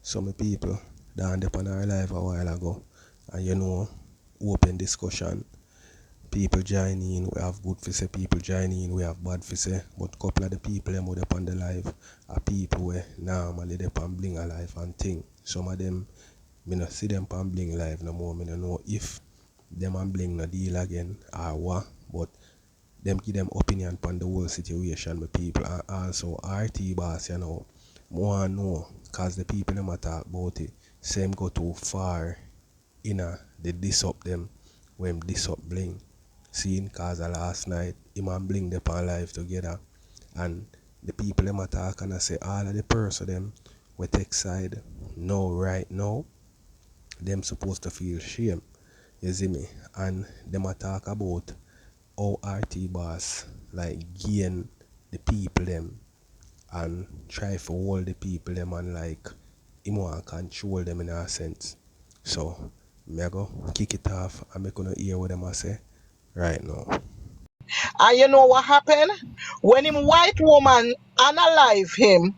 Some people down up on our life a while ago, and open discussion. People join in, we have good for say, people join in, we have bad for say, but couple of the people them up on the live are people where normally they on Blinga life and thing. Some of them, me not see them on Bling live no more, me don't know if them and Bling no deal again or what, but them give them opinion on the whole situation with people. And also RT boss, more know, cause the people them a talk about it, same go too far they diss up them when diss up Bling. Seeing cause last night him and Bling they on live together, and the people them a talk and I say all of the person them we take side no right now, them supposed to feel shame. You see me? And them a talk about how RT boss like gain the people them and try for hold the people them and like him want control them in a sense. So me I go kick it off and me gonna hear what them a say right now. And you know what happened? When him white woman analyze him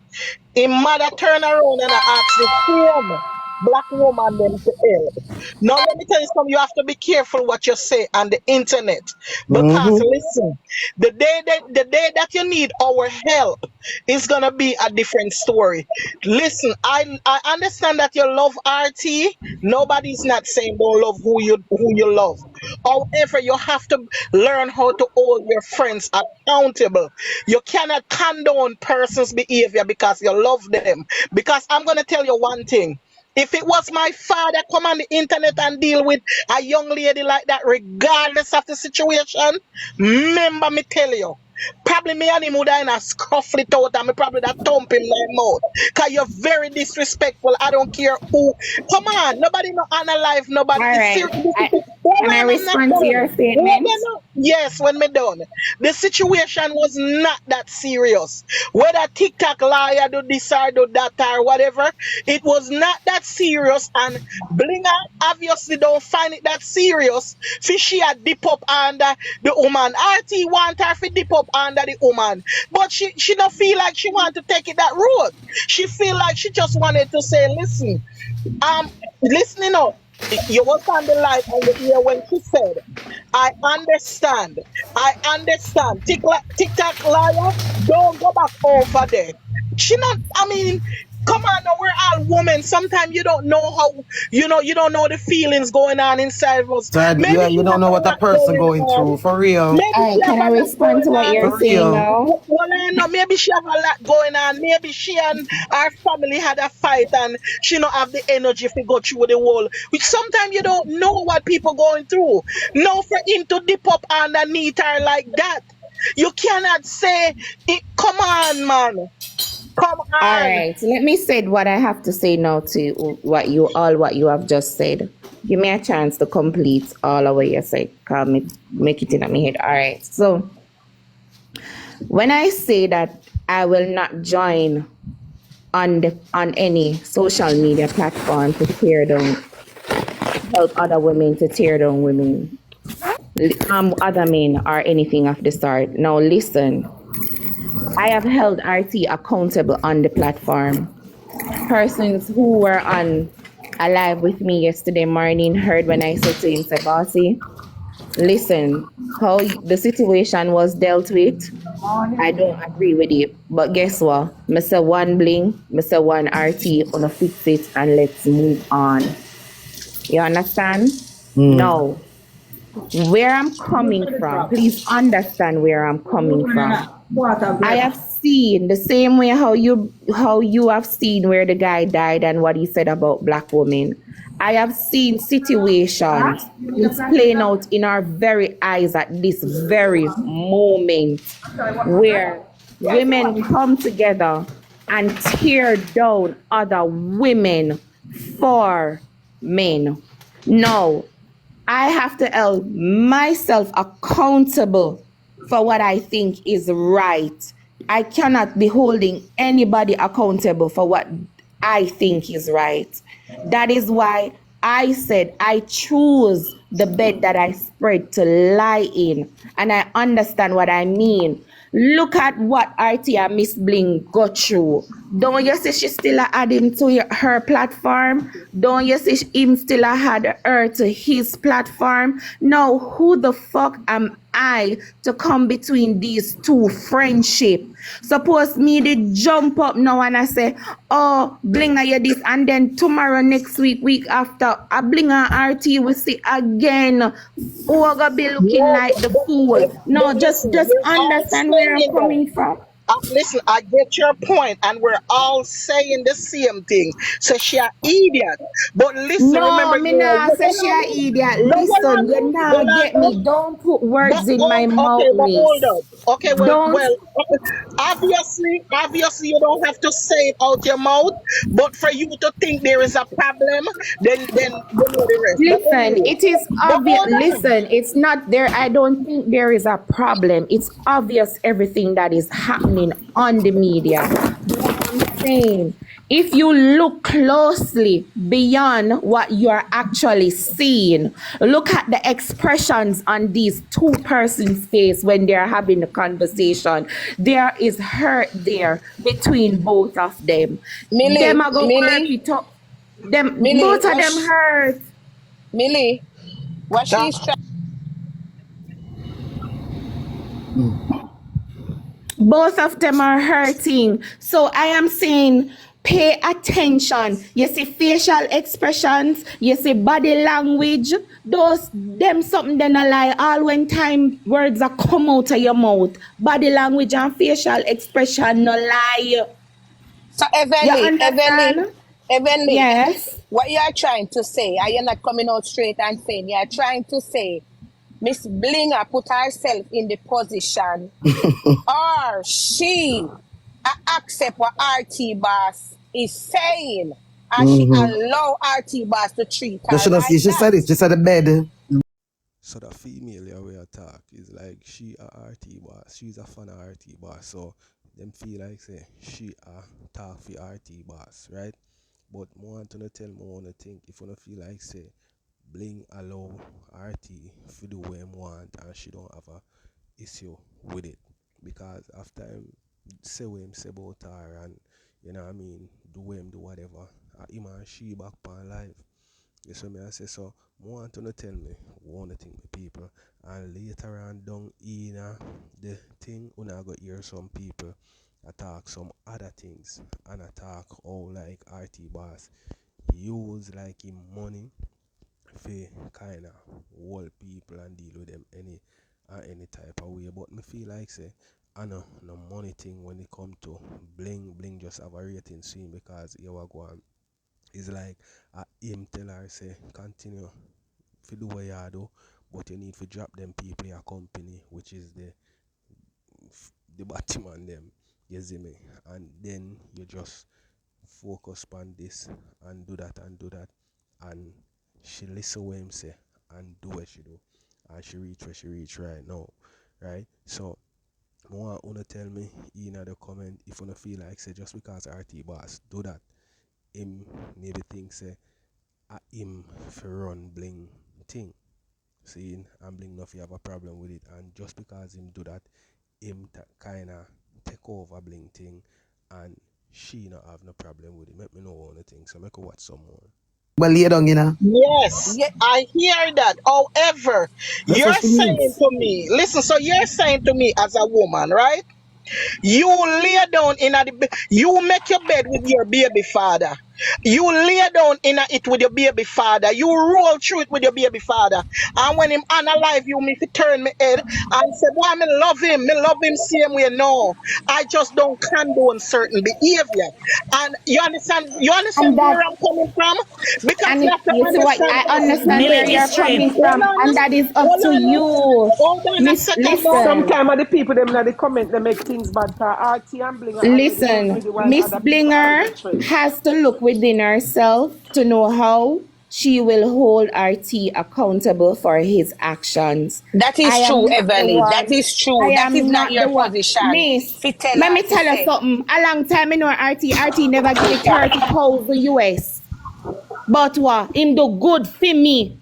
mother turn around and ask the same black woman them to help. Now let me tell you something, you have to be careful what you say on the internet. Because Mm-hmm. listen, the day that you need our help is gonna be a different story. Listen, I understand that you love RT. Nobody's not saying don't love who you love. However, you have to learn how to hold your friends accountable. You cannot condone persons' behavior because you love them. Because I'm gonna tell you one thing. If it was my father come on the internet and deal with a young lady like that, regardless of the situation, remember me tell you, probably me and him would have in a scuffle it out and me probably that thump him like mouth. Cause you're very disrespectful. I don't care who. Come on, nobody no analyze nobody. All It's right. serious. Hold Can I on, I'm not respond to done. your Hold statement? on. Yes, when me done. The situation was not that serious. Whether TikTok liar do this or do that or whatever, it was not that serious. And Blinga obviously don't find it that serious. Fishy a dip up under the woman. RT want her to dip up under the woman. But she don't feel like she want to take it that road. She feel like she just wanted to say, listen, listening up. You was on the live and you hear when she said, I understand. I understand. TikTok liar, don't go back over there. She not, I mean, come on now, we're all women. Sometimes you don't know how, you don't know the feelings going on inside of us. So Maybe you she don't have know a what a lot person going going on. through for real. Maybe All she right. have Can I a lot respond to going what on. you're For saying real. now? Well, I know maybe she have a lot going on. Maybe she and her family had a fight and she not have the energy to go through the whole. Which sometimes you don't know what people going through. No, for him to dip up underneath her like that. You cannot say it. Come on, man. Come All on. right. Let me say what I have to say now to what you have just said. Give me a chance to complete all of what you said. Call me, make it in my head. All right. So when I say that I will not join on any social media platform to tear down, help other women to tear down women, other men or anything of the sort. Now listen, I have held RT accountable on the platform. Persons who were on alive with me yesterday morning heard when I said to him, say, Bossy, listen, how the situation was dealt with, I don't agree with it. But guess what? Mr. One Bling, Mr. One RT, gonna fix it and let's move on. You understand? No. Where I'm coming from, please understand where I'm coming from. I have seen the same way how you have seen where the guy died and what he said about black women. I have seen situations it's playing out in our very eyes at this very moment where women come together and tear down other women for men. No, I have to hold myself accountable for what I think is right. I cannot be holding anybody accountable for what I think is right. That is why I said I choose the bed that I spread to lie in. And I understand what I mean. Look at what RT and Miss Bling got through. Don't you see she still add him to her platform? Don't you see him still had her to his platform? Now, who the fuck am I to come between these two friendship? Suppose me to jump up now and I say, oh, Blinga you this, and then tomorrow, next week after, a Blinga RT will see again. Who are gonna be looking No, like the fool? No, but just listen, we're all understand where I'm saying that. coming from. Listen, I get your point, and we're all saying the same thing. So she an idiot. But listen, No, remember, me you nah say hold she on, a idiot. no, Listen, you nah hold on, get me. Don't put words in my mouth, but hold miss. up. Okay, Don't. obviously, you don't have to say it out your mouth. But for you to think there is a problem, then you know the rest. But Listen, anyway, it is but obvious. hold on. Listen, it's not there. I don't think there is a problem. It's obvious everything that is happening on the media. But I'm saying, if you look closely beyond what you are actually seeing, look at the expressions on these two persons' face when they're having a conversation. There is hurt there between both of them. Them are gonna work it up. Them Millie, both of them hurt. Millie, what Huh? she's trying. Both of them are hurting. So I am saying pay attention. You see facial expressions, you see body language, those them something then a lie. All when time words are come out of your mouth. Body language and facial expression no lie. So, You Evenly, understand? Yes. what you are trying to say, are you not coming out straight and saying, you are trying to say, Miss Blinga put herself in the position, or she accept what RT boss is saying, and she allow RT boss to treat You her should have like seen, she that. said it, she said the bed. So the female here we attack is like she a RT boss. She's a fan of RT boss. So them feel like say she a talk for RT boss, right? But more want to tell me wanna think if you feel like say Bling allow RT to do what him want and she don't have a issue with it. Because after him say what him say about her and you know what I mean, do what him do whatever, him and she back on live. You see me I say so more want to tell me one thing the people and later on down in the thing una go hear some people attack some other things and attack how like RT boss use like him money for kinda hold people and deal with them any type of way. But me feel like say I know no money thing when it come to bling just have a rating scene because here we go on. It's like him tell her say continue to do what you do, but you need to drop them people in your company, which is the Batman them. You see me? And then you just focus on this and do that and she listen what him say and do what she do. And she reach where she reach right now. Right? So more wanna tell me in the comment if you feel like say just because RT boss do that, him maybe think say him for run bling thing. Seeing and bling enough you have a problem with it and just because him do that him kinda take over bling thing and she not have no problem with it. Make me know one thing so make her watch some more. Well, lay down, you know. Yes, Yeah, I hear that. However, That's you're what she saying needs. to me, listen, so you're saying to me as a woman, right? You lay down in you make your bed with your baby father. You lay down in it with your baby father. You roll through it with your baby father. And when him unalive you, me fi turn my head and say, boy, me love him same way. No, I just don't condone certain behavior. And you understand And where that I'm coming from? Because and you it, have to you see what understand I as understand Millie where women. you're history. coming Hold from, on, and that is up hold to on, you. hold on a Miss, second now. listen, Sometimes the people them in the comment they make things bad cause RT and Bling already listen. agree while Miss other people Blinger argue thread. has to look within herself to know how she will hold RT accountable for his actions. that I is am true, not the Everly. That one. is I true. That is am not not your the one. position. Miss, Fi tell let her me to tell you say. something. A long time I know RT never give me 30,000 US. But what? Him do good for me.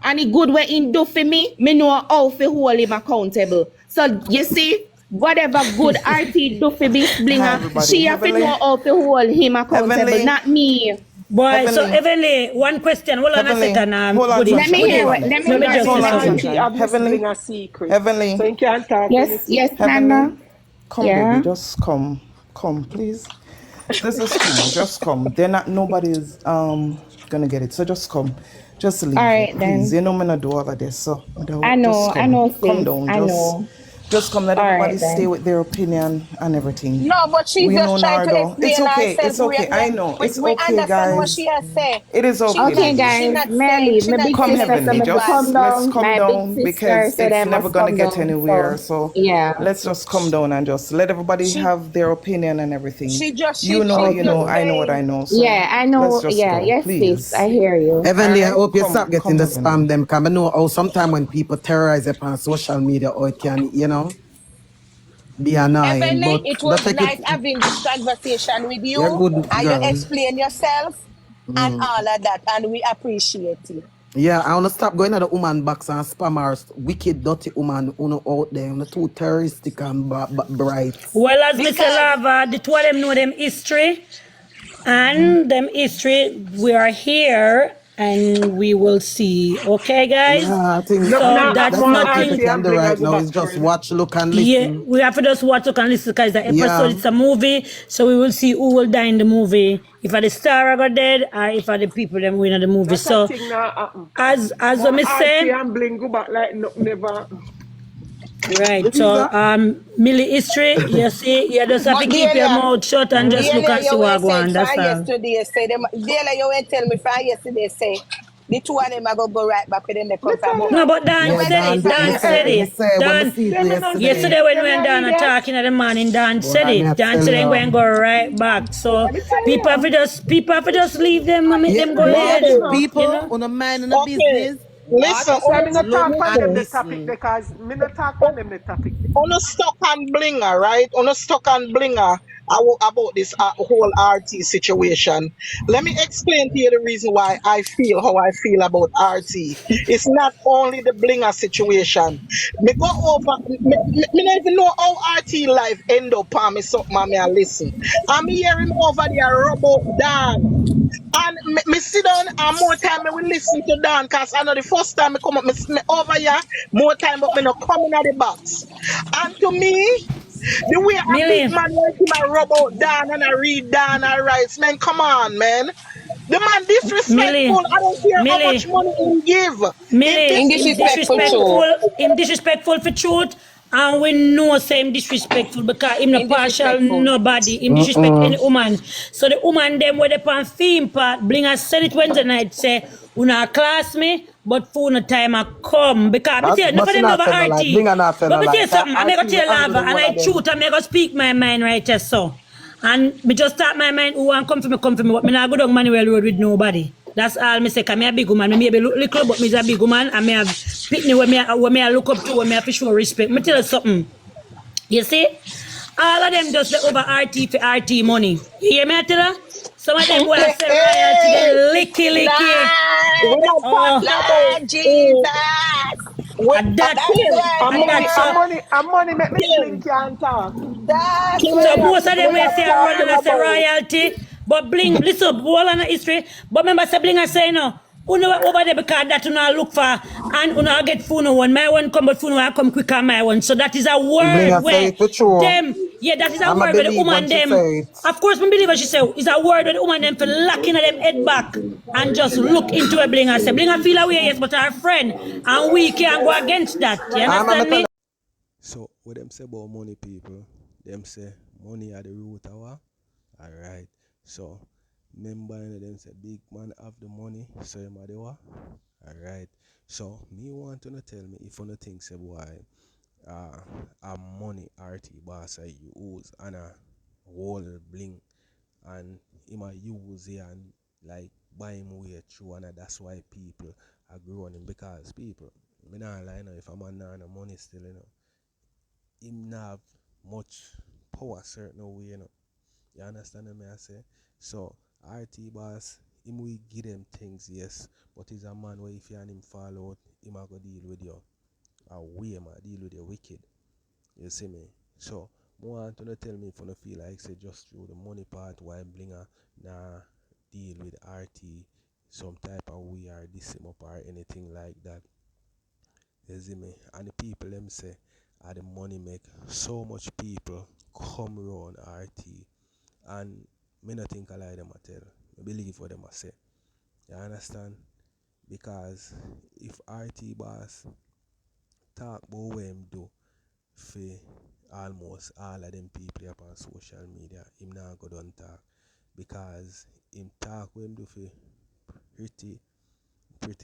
And the good way him do for me know how to hold him accountable. So you see, whatever good RT do for Miss Hi, Blinga, everybody. she have to Heavenly. know how to hold him accountable, Heavenly. not me. Boy, so Heavenly. Heavenly, one question. Hold on a Heavenly. second, Hold on, Goody. Let me sunshine. hear Goody, Hold what. on there. Let me let me hear Because just what say Hold the on, something. RT sunshine. have Miss Heavenly. Blinga secret. So Heavenly. you can't talk Yes, anything. yes, Heavenly. Nana. Come, baby. Yeah. Just come. Come, please. This is too much. Just come. They're not. Nobody's gonna get it. So just come. Just All leave right it, please. then. You know me not do all of this. So just I come. know, Come sis. down. I know. Just come. Let All everybody right stay then. with their opinion and everything. No, but she's We know just trying to Nardo. It's explain okay. herself. It's okay. I know. It's We okay, understand what guys. she has said. It is She okay, not Okay, baby. she guys. not May I saying leave? she My not big Come, saying sister, so Heavenly. everything me to bad. Just come let's down. come My big down sister because said I it's never must gonna come get down. anywhere. So So yeah. let's just come down and just let everybody She have their opinion and everything. she just You know what you just know. Okay. I know what I saying. know. So Yeah, I let's know. just Yeah, go, yes, sis. please. I hear you. All All right, right, come, come, come, stop getting the Heavenly. spam them. Cause I know sometimes when people terrorize you on social media, or it can, be annoying. Heavenly, But it don't was take it. nice having this conversation with You're you. good, And you girl. explain yourself and all of that. And we appreciate it. Yeah, I wanna stop going to the woman box and spammers, wicked, dirty woman, out there, too terroristic and bright. Well, as Mr. Because Lava, the two of them know them history. And them history, we are here and we will see. Okay, guys? Yeah, I think No, So now have that's that's more all people RT nothing. can and do right Blinga go now back is just friend. watch, look, and Yeah, listen. we have to just watch, look, and listen because the episode Yeah. it's a movie, so we will see who will die in the movie. If are the star got dead, or if are the people them win in the movie. That a So thing now happen. as More I RT say, and Bling go back like no, never happen. right. You think So that? Millie history, you see, you just have but to keep your Delia, mouth shut and just look and see You what will go say it on. from That's all. yesterday. Say them Delia, you will tell me from yesterday say the two of them are gonna go right back with them they Me come from. tell But No, you, but you Dan Yeah, will said say it Dan, it. from me Dan say, said me yesterday. it. say when me Dan, see it them no yesterday. yesterday when we them went no down and idiot. talking in the morning, Dan Boy, said me I it. Dan tell said I'm you. going to go right back. So Me tell people you. have to just leave them and make Yeah, them go watch ahead. Listen, You people know? on a mind in the okay, business. listen, That's Watch, why me not look, talk on and them the topic listen. because me not talk on them the topic. on a stock and blinger, right? On a stock and blinger about this whole RT situation. Let me explain to you the reason why I feel how I feel about RT. It's not only the blinger situation. Me go over, me not even know how RT life end up on me, so mommy, I listen. I'm hear him over there, Robo Dan. And me sit down and more time me will listen to Dan because I know the first time me come up, me over here, more time, but me not coming at the box. And to me, the way a big Millie, man like him I rub out Dan and I read Dan and writes, man, come on, man. The man Millie, disrespectful. I don't care how much Millie. money he give. Him Millie, him Indisrespectful too. disrespectful, for truth, and we know say him disrespectful because him no partial Indisrespectful. nobody, him disrespect any woman. So the woman them where they pan theme part, bring us said it Wednesday night, say, una class me, but for no time I come. Because me tell you, enough But of she them know not about said no lie. RT. Blinga not said But no me tell lie. you something, I may go RT will tell angry Lava, the and whole I of them. truth, I may go speak my mind right just so. And me just start my mind who want come for me, but me not go down Manuel Road with nobody. That's all me say, cause me a big woman, me maybe look little, but me a big woman, and me have pitney where me a look up to, where me have to show respect. Me tell you something, you see? All of them just the over RT for RT money. You hear me I tell you? Some of them will say royalty, hey, then licky. we're Lord, not Oh, talking about Lord Jesus. at that, That's Kim, why at me that, so. And money make Miss Bling Kim, can't talk. that's Kim, So why most of them we're will not say a run talking and I say about royalty. But bling, listen, all on the history. But remember, say bling, I say no. Who know over there because that you know look for and you know get phone one. My one come, but phone one come quicker than my one. So that is a word Blinga say where it for true. them, yeah, that is a I'm a word where the believe when woman she them. say it. Of course, me believe what she say. It's a word where the woman them for locking at them head back and just look into a bling and say, bling, I feel away, yes, but our friend. And we can go against that. You I'm a understand tell me? So what them say about money, people? Them say money are the root of what? Alright. So remember them say big man have the money, so him are the what? Alright. So me want to tell me if you think say boy a money RT boss I use and a whole bling and him a use it and like buy him way through and that's why people are growing because people me not lie now if a man not no money still him not have much power certain way, You understand what I say? So RT boss, him will give them things, yes, but he's a man where if you and him fall out, him a go deal with you. A way man deal with you wicked. You see me? So, I want to tell me if you feel like say just through the money part why Blinga nah deal with RT some type of we are this him up or anything like that. You see me? And the people them say the money make so much people come around RT and me not think I lie them a tell. I believe what them a say. You understand? Because if RT boss talk about what him do for almost all of them people up on social media, him not go done talk. Because him talk what him do for pretty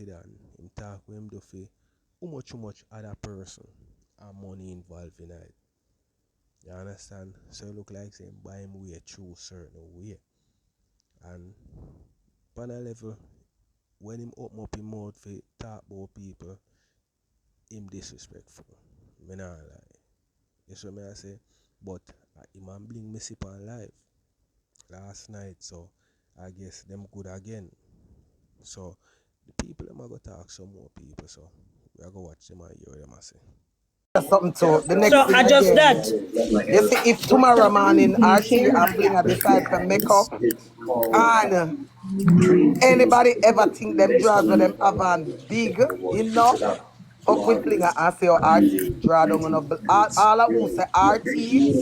than him talk what him do for how much other person and money involved in it. You understand? So it look like say him buy him way through certain way. And on a level, when him open up him mouth for talk about people, him disrespectful. Me not lie. You see what I say? But him and Bling me sip on live last night, so I guess them good again. So the people them a go talk some more people, so we are go watch them and hear what them a say. Something to the next So thing adjust again. that. You see, if tomorrow morning RT and Blinga decide to make up, and anybody ever think them draws with them have on big enough, fuck with Blinga and say, oh, RT draw down on a all I won't say RT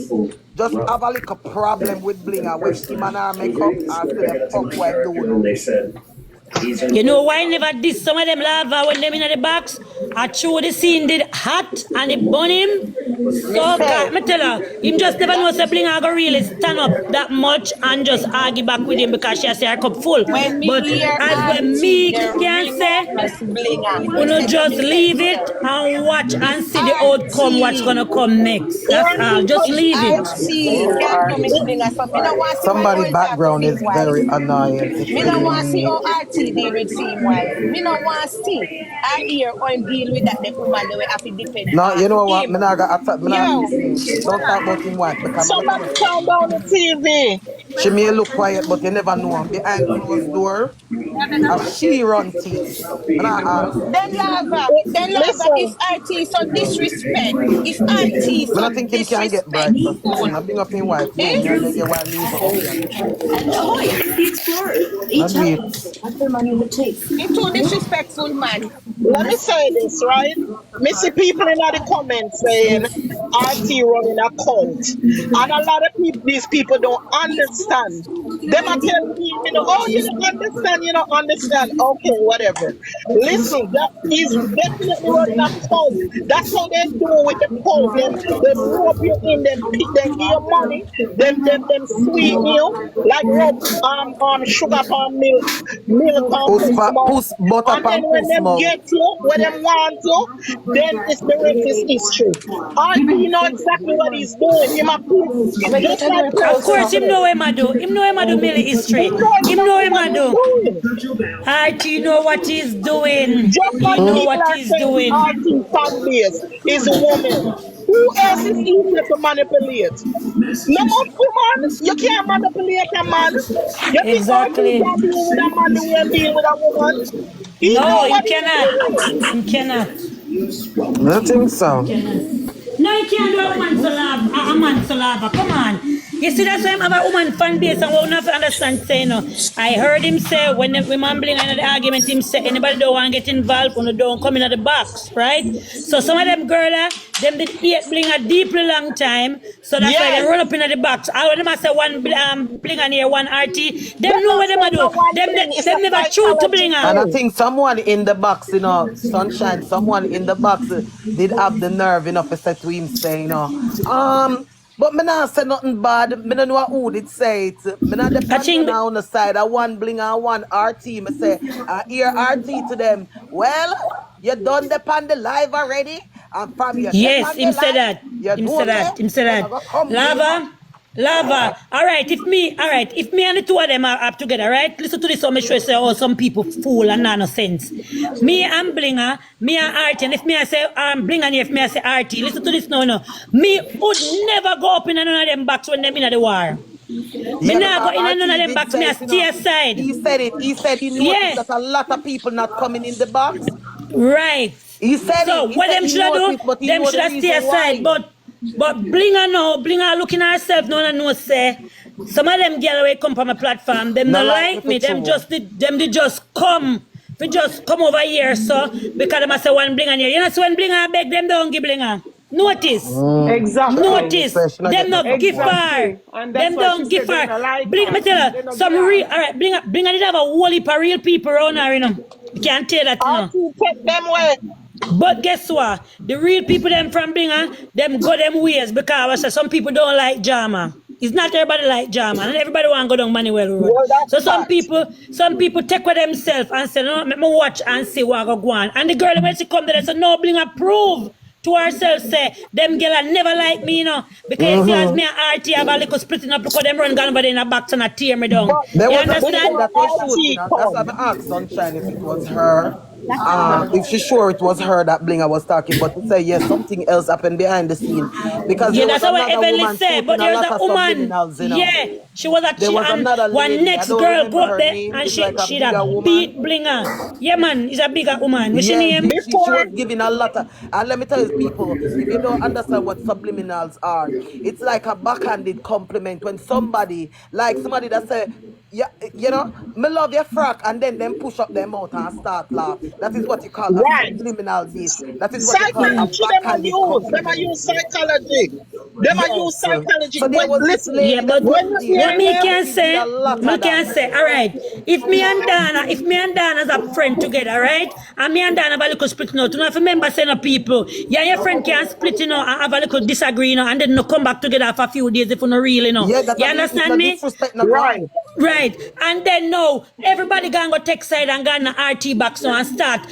just have a little problem with Blinga when him and her make up and say the fuck what him do now. You know why never did some of them lava when them in the box? I chew the scene did hot and it burn him. Me So say, God, me tell her, him just never know sibling I go really stand up that much and just argue back with him because she say her cup full. When me But hear as when RT, me they can ring up say, Miss Blinga. Me uno say to just leave myself, it and watch if and see the outcome, what's RT gonna come next. That's all. RT, Just If leave it. RT can come Miss Blinga, so me no want to see when Somebody Oil talk to background Big is Wife. very annoying. It's Me no really, want to see really. how RT deal with Fame Wife. Me no want to see I hear how him deal with that the woman the way have to depend No, on you know what? him. Me not got attack. Me not. Yo, Don't talk about him wife because me somebody know. turn down the TV. She may look quiet, but you never know. Behind closed door, she run things. Me not ask. then lava, if Listen, RT so disrespect, if RT Me so not think him can get bright for disrespectful, sitting. I bring up him wife. No, eh? me I beg you why leave her up here. Boy, I do it. he too disrespectful, man. let me say this, right? Me see people in the comments saying RT running a cult. And a lot of people, these people don't understand. Them are telling me, oh, you don't understand, you don't understand. Okay, whatever. Listen, that is definitely running a cult. That's how they do with the cult. Them rope you in, them give you money, them sweeten you, like rub sugar palm milk and puss mouth. Puss butter And then pan when puss them mouth. get you, when them want you, then it's the rest is history. RT know exactly what he's doing. Him a puss, just like Of Percy course, him said. know him I do. Him know him I do Millie He history. know Him know exactly him what I he's do. doing. RT know what he's doing. Just He like know people what are he's saying doing. RT fan base is women. Who else is easier to manipulate? No more woman. You can't manipulate a man. You think RT Exactly. can deal with a man the way he deal with a woman? He know No, him what he's cannot. doing. Him cannot. I think Him so. cannot. No, you can't do a woman to love. A man to love. Come on. You see, that's why I'm have a woman fan base and we don't have to understand say no. I heard him say when the woman bling in the argument, him say anybody don't want to get involved when they don't come in the box, right? So some of them girl, them did hate bling a deeply long time. So that's why they Yes. run up in the box. I want them to say one bling and here, one RT. Them Them know not what them a saying no do. one Them thing. It's a them never choose to psychology blinger. And I thing. think someone in the box, Sunshine, someone in the box did have the nerve enough to say to him, say, but me not say nothing bad. Me don't know who did say it. Me not I depend think on the side. I one bling and one RT. Me say, I hear RT to them. Well, you done depend the live already. And from you yes, depend the him say live, that. you Him know say say, that. Him say then that. I go come bling up. Lava, lava. All right, if me and the two of them are up together, right? Listen to this, so me sure say, oh, some people fool and nonsense. Me and Blinger, me and Artie, and if me I say Blinger, and if me I say Artie, listen to this now, no. Me would never go up in none of them box when them in the war. Me Yeah, nah go because in none of RT them did box, me say I it, stay aside. He said it. He said he noticed Yes, that a lot of people not coming in the box. right. He said it. So He what said them he should I do? noticed, but he Them know should the I stay reason aside. why. But But Blinga looking at herself now and know say some of them girls will come from a platform, them Not not like me like for me, true. them did just come. We just come over here, so because them say one Blinga here. You know, so when Blinga beg them don't give Blinga. Notice. Exactly. Me Notice, say she not them get no not give support. her. Exactly. And that's Them why she don't give said they her. not like Bring me her. tell her, They not some give her. real, alright, bring her, they have a whole heap of real people around her, you know. You can't tell that, you know. Auntie, take them away. But guess what? The real people them from Blinga, them go them ways because I say some people don't like drama. It's not everybody like drama, and everybody want to go down Manuel Road. Well, So that's some fact. people take with themselves and say, no, let me watch and see what go on. And the girl when she come there, say, no, Blinga prove to herself, say, them girl never like me, you know. Because you see, as me and RT have a little splitting up because them run gone over there in the back and tear me down. But There You was a understand? video before that was shooting. Auntie That's why come, I asked Sunshine if it was her. If she's sure it was her that Blinga was talking, but to say yes, something else happened behind the scene because Yeah, there was that's how I another Evenly woman said. shooting But a there's lot a of woman. subliminals, you know. Yeah, she was There was and another one lady. I next don't girl go remember up her there name. and It's like a she da bigger woman. beat Blinga. Yeah, man, is a bigger woman. What's your Yeah, name? she before was giving a lot of, and let me tell you, people, if you don't understand what subliminals are, it's like a backhanded compliment when somebody that say, yeah, you know, me love your frock, and then them push up their mouth and start laugh. That is what you call a right, subliminal diss. That is what you call a Yeah. psychology them a backhanded use. Them a compliment. use psychology. Them a use Yes. psychology. So there When was this listen, Yeah, lady but that was when you there. what hear me them, And can she did a say, lot me of that. can say, all right, if me and Dana as a friend together, right, and me and Dana have a little split now, you know, if remember saying to people, yeah, your friend can split, you know, and have a little disagree, you know, and then no come back together for a few days if you no real, you know. Yeah, that You I mean, it's understand not me? disrespect, no go right, on. Right. And then now everybody gonna go take side and go on the RT box now and start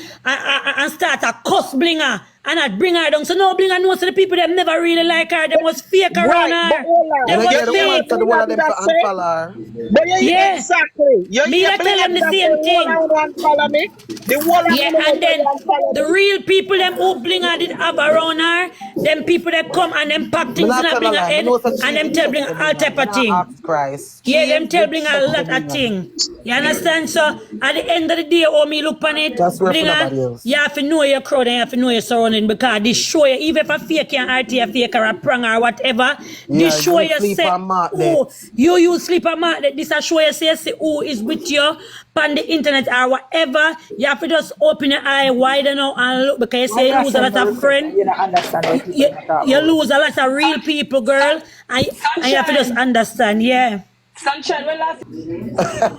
a cuss Blinga and not bring her down. So now Blinga knows so the people them never really like her. Them was fake around right. But her. hold You on, Them know, was you yeah, the hear woman what fake. said the whole Blinga of did them I for say? unfollow her. But you Yeah. exactly. You Me hear that tell Blinga them did the I say? same Hold thing. on and follow me. The whole of Yeah, you know and say you then and follow the me. real people them who Blinga did have around her, them people that come and them pack Me things in not a tell a Blinga lie. Me head know that and cheese them it tell check Blinga for all Blinga. type Me of not thing. ask Christ. Yeah, them Cheese tell it Blinga check a for lot of Blinga. thing. You understand? So at the end of the day, oh me look on it, Just wait for Blinga, nobody else. you have to know your crowd and you have to know your surrounding because this show you, even if a fake and RT a fake or a prang or whatever, this Yeah, show you you sleep say, and mark that. oh, you sleep a mark that this a show you say who is with you on the internet or whatever. You have to just open your eye wider now and look because you Why say you you are lose a send lot me of request friends. and you don't understand what people You, are talking you about? lose a lot of real people, girl, and you have to just Sunshine. understand, yeah. Sunshine, when last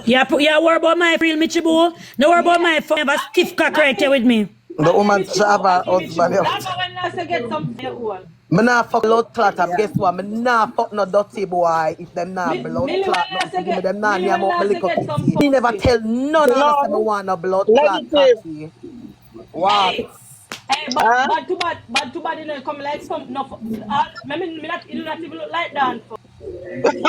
Yeah, worry about my real Michibu. No worry about yeah. my phone. Have a stiff cock right here Okay. with me. The Okay, woman should have Michibu. her Okay, husband Michibu. out. Last when last I get some your own. Me nah fuck blood clot and Yeah. guess what? Me nah fuck no dirty boy if them nah blood Millie when clot nothing last I for give me get them nah Millie name when out my last I little get some pussy. Me never pussy. tell none of them say me None. want no blood clot Legislative. cocky. What? Hey, hey, but Huh? bad too bad, you know, come like some no. Me not it not even look like that.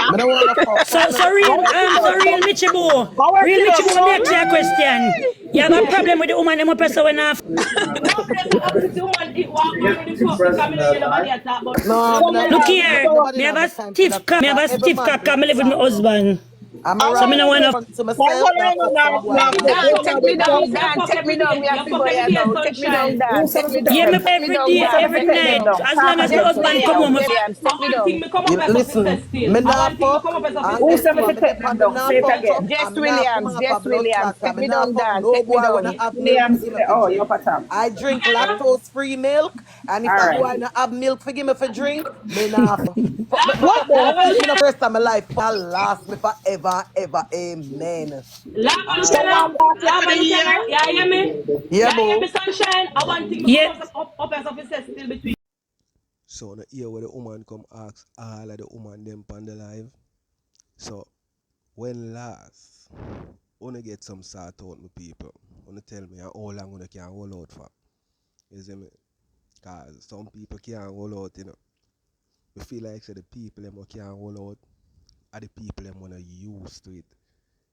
Me don't wanna fuck. So, Fuck me make some pussy so first. real Michibu. How I Real feel Michibu, let me so? ask you a question. You have a Yeah. problem with the woman them up so when half. No, there's an opposite woman. It walk on with the fuck because me not hear nobody attack, but me No, not me Come not here, hear Look talk. here, so Nobody me have not a have time for that. me have a Every stiff man cock. for I'm living with my himself. husband. I'm I a So me right no want wanna. front to I myself, want not to fuck some know boy now, like so that. Dan, come so on, me, the me, big me one. say I fuck take me every day. down. Me You have to fuck go every here day, now. Take me down, sunshine. Who Me said fuck me every to take day. Yeah, me them? Take me every down, day, Dan. every Take them night. down. As Talk long as my again to husband me come now. home. But If for one thing, me come up as officer Listen, still. me I nah want thing me fuck, come up as and Who officer guess said me still. to what? Me take dep them on the down? nah Say it fuck again. truck, Yeah. and Yeah. me Yeah. nah come Williams, off a Jess blood Williams, clot, and take me me nah down, fuck Dan. no Take me boy when I down. have milk for Williams, give me for oh, drink. you're top. I drink lactose free milk, and if a All right. boy not have milk for give me for drink, me nah fuck me. What the Lava This hell? me Luciana, the first time in my life, for last me forever, ever, amen. Lava So Luciana, one boss you for Lava the Luciana. year? Yeah, hear me? Yeah, Yeah, hear boo. me, sunshine. I want thing me come yeah, up as officer still between. So the ear where the woman come ask all of the woman them on the live. So when last wanna get some sort out my people, wanna tell me how long wanna can hold out for. You see me? Cause some people can't hold out, you know. We feel like say the people them who can't hold out are the people them wanna used to it.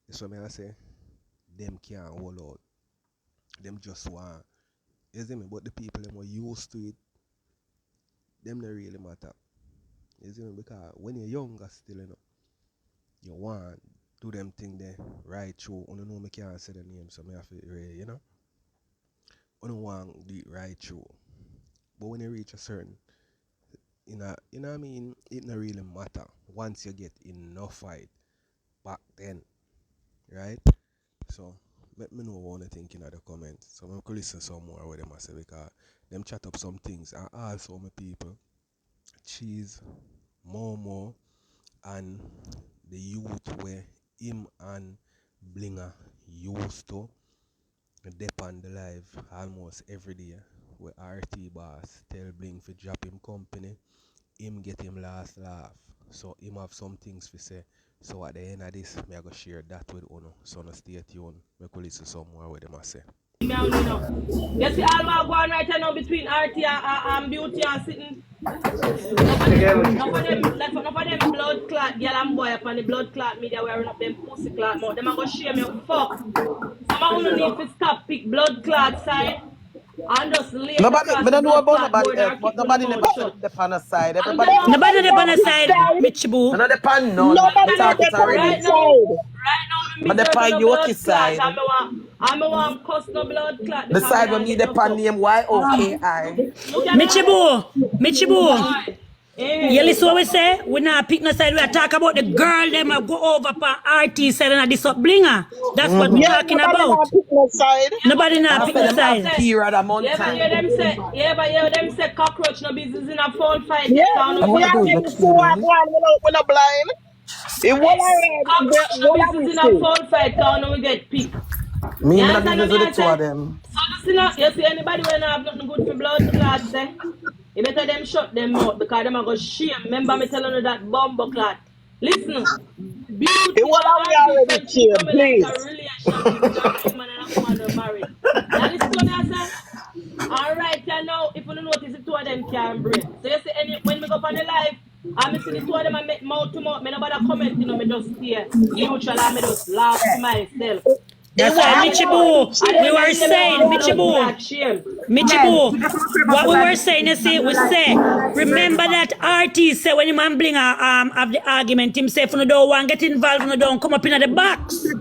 That's what I say. Them can't hold out. Them just want. You see me? But the people them who used to it, them not really matter. You see me? Because when you're younger still, you know, you want do them thing there right through. You know me can't say the name, so me have to you know. You want do it right through. But when you reach a certain you know what I mean, it not really matter once you get enough fight back then, right? So let me know what you think in the comments. So I'm gonna listen some more what them say because them chat up some things and also my people, Cheese, Momo, and the youth where him and Blinga used to dip on the live almost every day where RT boss tell Bling to drop him company, him get him last laugh. So him have some things to say. So at the end of this, me I go share that with Uno. So no stay tuned. Me could listen some more what them say. You see all what going right now between RT and Beauty and sitting. Enough of them blood clot girl and boy up on the blood clot media wearing up them pussy clot mouth. Them a go shame you fuck. Some of you need to stop pick blood clot side and just lay Nobody, across me the don't know blood about clot nobody board else, or but keep your nobody mouth shut. dep on the side. And Everybody them depend all on the their blood own clot side. side. I Michibu. not depend none. Me Nobody talk not it depend on already. the Right now, side. Me me depend search on no Yoki blood clot side. and I want cuss no blood clot The because I side when don't me get no depend fuck. name YOKI. Look at me. Michibu. Alright. You Hey. listen what we say? We not pick no side. We are talk about the girl them a go over for RT side and this up Blinger. That's what we Yeah, talking nobody about. not pick no side. Nobody not I pick say no them have side. period a You month ever hear time. them say, cockroach no business in a full fight yet, Yeah, can I we we want to get do is already make see what cleaning. one we're not blind. It will cockroach no what are we business in a see? full fight, can we get pick? Me, You me not understand business what with the I two say? of them. So you see anybody when have nothing good for blood clot say, you better them shut them out because them are going to shame. Remember me telling you that bomber clot. Listen, It beauty what are we and RT already friendship see, coming like a please. relationship with a real man and a woman who are married. You listen to me, I say? Alright, you know, if you don't notice, the two of them can break. So you see, when we go on the live, I see the two of them and make mouth to mouth. Me nobody comment, you know, me just stay neutral and me just laugh to myself. It That's what why You are get we so, already Michibu, at the see, we end of were the day, me saying, want blood please. clot Michibu, shame. Michibu, what we were saying, you see, we say, remember that artist say when the man bring have the argument, him say, if you don't want to get involved, you don't come up in the box.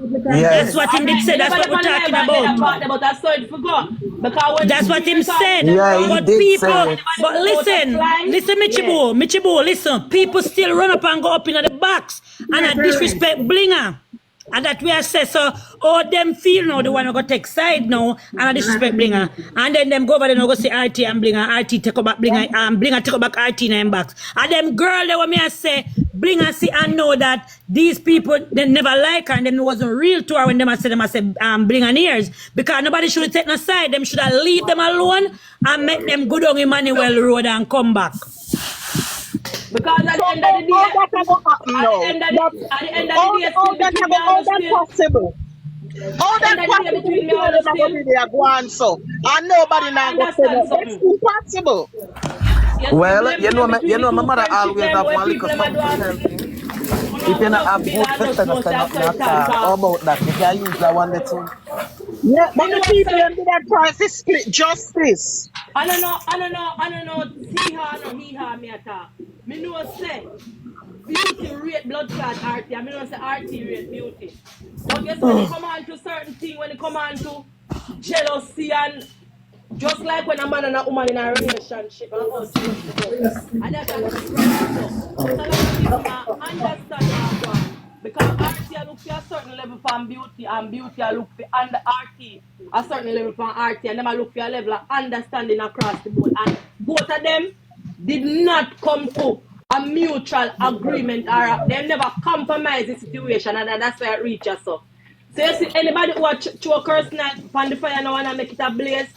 That's Yes. what him did Alright, say, me that's never what dep we're on the live talking and get about. that part about I saw it forgot. Because when That's what we him record said. them Yeah, wrong, he But did people, say it. anybody but who go to listen, fly, listen, yeah. Michibu, listen. People still run up and go up in the box and disrespect Blinger. And that we assess so all them feel now the one who go take side now and I disrespect Blinger. And then them go over there and go see RT and Blinger, RT take up back Blinger, Blinger take up back RT in them box. And them girl they want me to say Blinger see and know that these people they never like her and them wasn't real to her when them I say Blinger ears. Because nobody should take no side. Them should have leave them alone and make them go down Emmanuel Road and come back. Because at So the end of the day, how that ever happen now? That at the end of the day, how still that between me ever and how you that still. possible? How At the that end of the day, possible between the me two of and you them are gonna still. be there go on so and nobody now go say Understand that. That's something. impossible. You see, Well, blame game you between the know, my two mother friendship always them have where one people little them a do something to a tell sitting. me. You If you not know, have feel good and to just say, no know say say a nothing at certain all. How talk. about that? You can use that one there too. Yeah, but Me the know people say, them did that try to split justice. I don't know, he ha me attack. Me know say, beauty rate blood clot RT, and me know say RT rate beauty. But guess when it come on to certain thing, when it come on to jealousy and just like when a man and a woman in a relationship and how jealousy go. And that's a different issue. But a lot of people now understand what go on. Because RT I look for a certain level from beauty and beauty I look for under RT a certain level from RT and them I look for a level of understanding across the board. And both of them did not come to a mutual agreement or they never compromise the situation and that's why it reaches so. So you see anybody who throw a curse knife on the fire now and make it a blaze,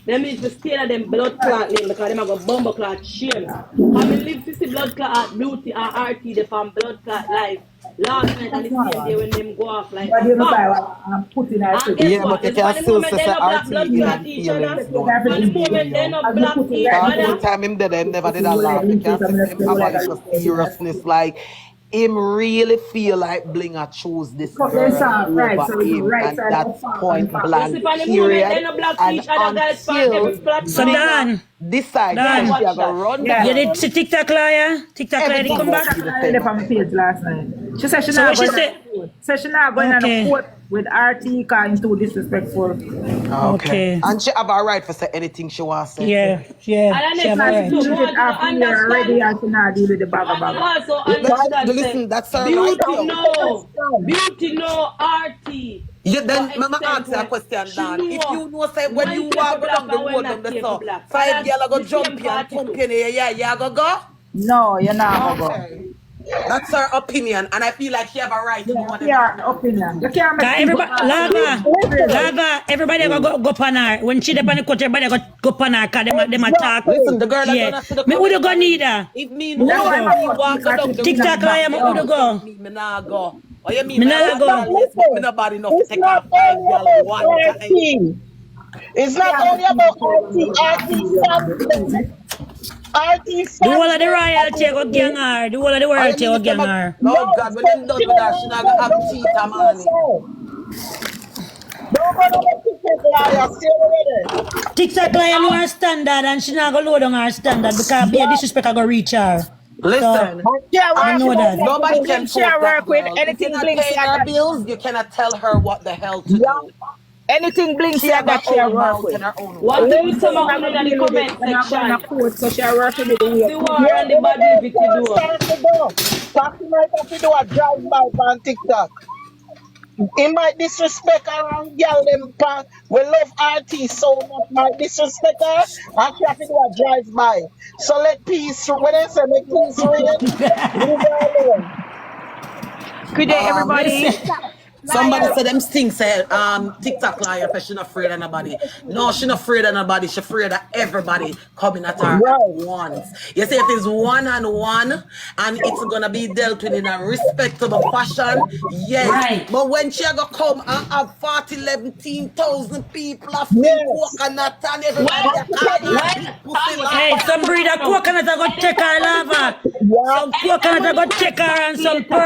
them need to stay at them blood clot name because them have a bumble clot shame. Come and live to see blood clot beauty and RT the from blood clot life last night and the same day when them go off like bam. And guess Yeah, what? but you Is can from the still moment say they no black RT blood ill clot and each other, feelings don't from the ease, you moment they know. no black each Cause full other, time him dead, him never did a laugh. You can see him have a little seriousness, like him really feel like Blinga chose this girl over him, and that's point you see blank, from the moment they period. no black And each other guys for until every So platform. Blinga Dan, decide, Yeah, say Dan, she a watch go that. run the you did girl, see TikTok liar? TikTok liar did everything come go back? be the same again. She said she So not what she going said? on. Said she not going on the Okay. court with RT calling too disrespectful. Okay. And she have a right for say anything she wants to say. Yeah, yeah. And She have a Because she right. deal with it half a year already understand. and she not deal with the bag of And bag. also But understand, listen, say, that's her right, beauty yo. no, beauty no RT. You then, To Mama extent ask you a when question, she Dan. If you know, say, when when you care for walk go black down the and when road, down not the care for so black. 5 And girl go the same jump you and party thump too. you in the yeah, you go. No, you're not gonna go. Okay. That's her opinion, and I feel like she have a right to do Yeah, whatever she your wants to opinion. do. You can't make Cause people everybody, talk for you. Listen, everybody go on her. When she dep on the coach, everybody go on her. Cause them a talk. Listen, exactly. the girl I Yeah. done see the Me would comment go already. neither. If me Me know Let's know say I'm go. a me fuck walk go down artist the in the road TikTok and liar, back. me somebody would Yo. go. jump me nah go. What you mean? Me Me a nah bad go. girl, yes, but me Listen, no bad enough to it's take not off 5 only girl one about time. RT. It's not Can't only make people about talk for RT. you. RT fans them. RT The whole fans of the them at royalty the go gang minute. her. The whole of the Oh, you royalty mean go to say, gang her. No, Lord God, when so them done she with that, she don't not go, gonna have cheetah don't go money. yourself. Don't go to the ticket liar. Stay already. TikTok liar know her standard and she not go low down her standard because be a Yeah. disrespect I go reach her. So Listen, And she me work know with that. nobody executive. can Bling force share that work with girl. If you're anything not Bling paying say her that bills, you cannot tell her what the hell to Yeah. do. anything Bling She say have her that share own work mouth with. and her own What do words. you say She's Listen. not about in gonna the deal with it. comment You're not going to section? court, so share work with the way The too. war Yeah, and the when I bad know live it to first do. time to do. Papi might have to do a drive-by on TikTok. He might disrespect around girl them pan. We love RT so much, might disrespect her. And she have to do a drive-by. So let peace, when they say make peace reign, leave her alone. Good day, Me everybody. say, Somebody Liar. said them thing said TikTok liar for she not afraid of nobody. No, she not afraid of nobody. She afraid of everybody coming at her at Right. once. You see, if it's one on one and it's gonna be dealt with in a respectable fashion, yes. right. But when she gonna come and have 40, 11,000 people a fling Yes. coconut and everybody When, a Papi call her when, big pussy Tommy, Hey, liar. some breed of coconut I go check her anytime when the lava. court, Yeah. Some anytime coconut when I the go court check her start and later.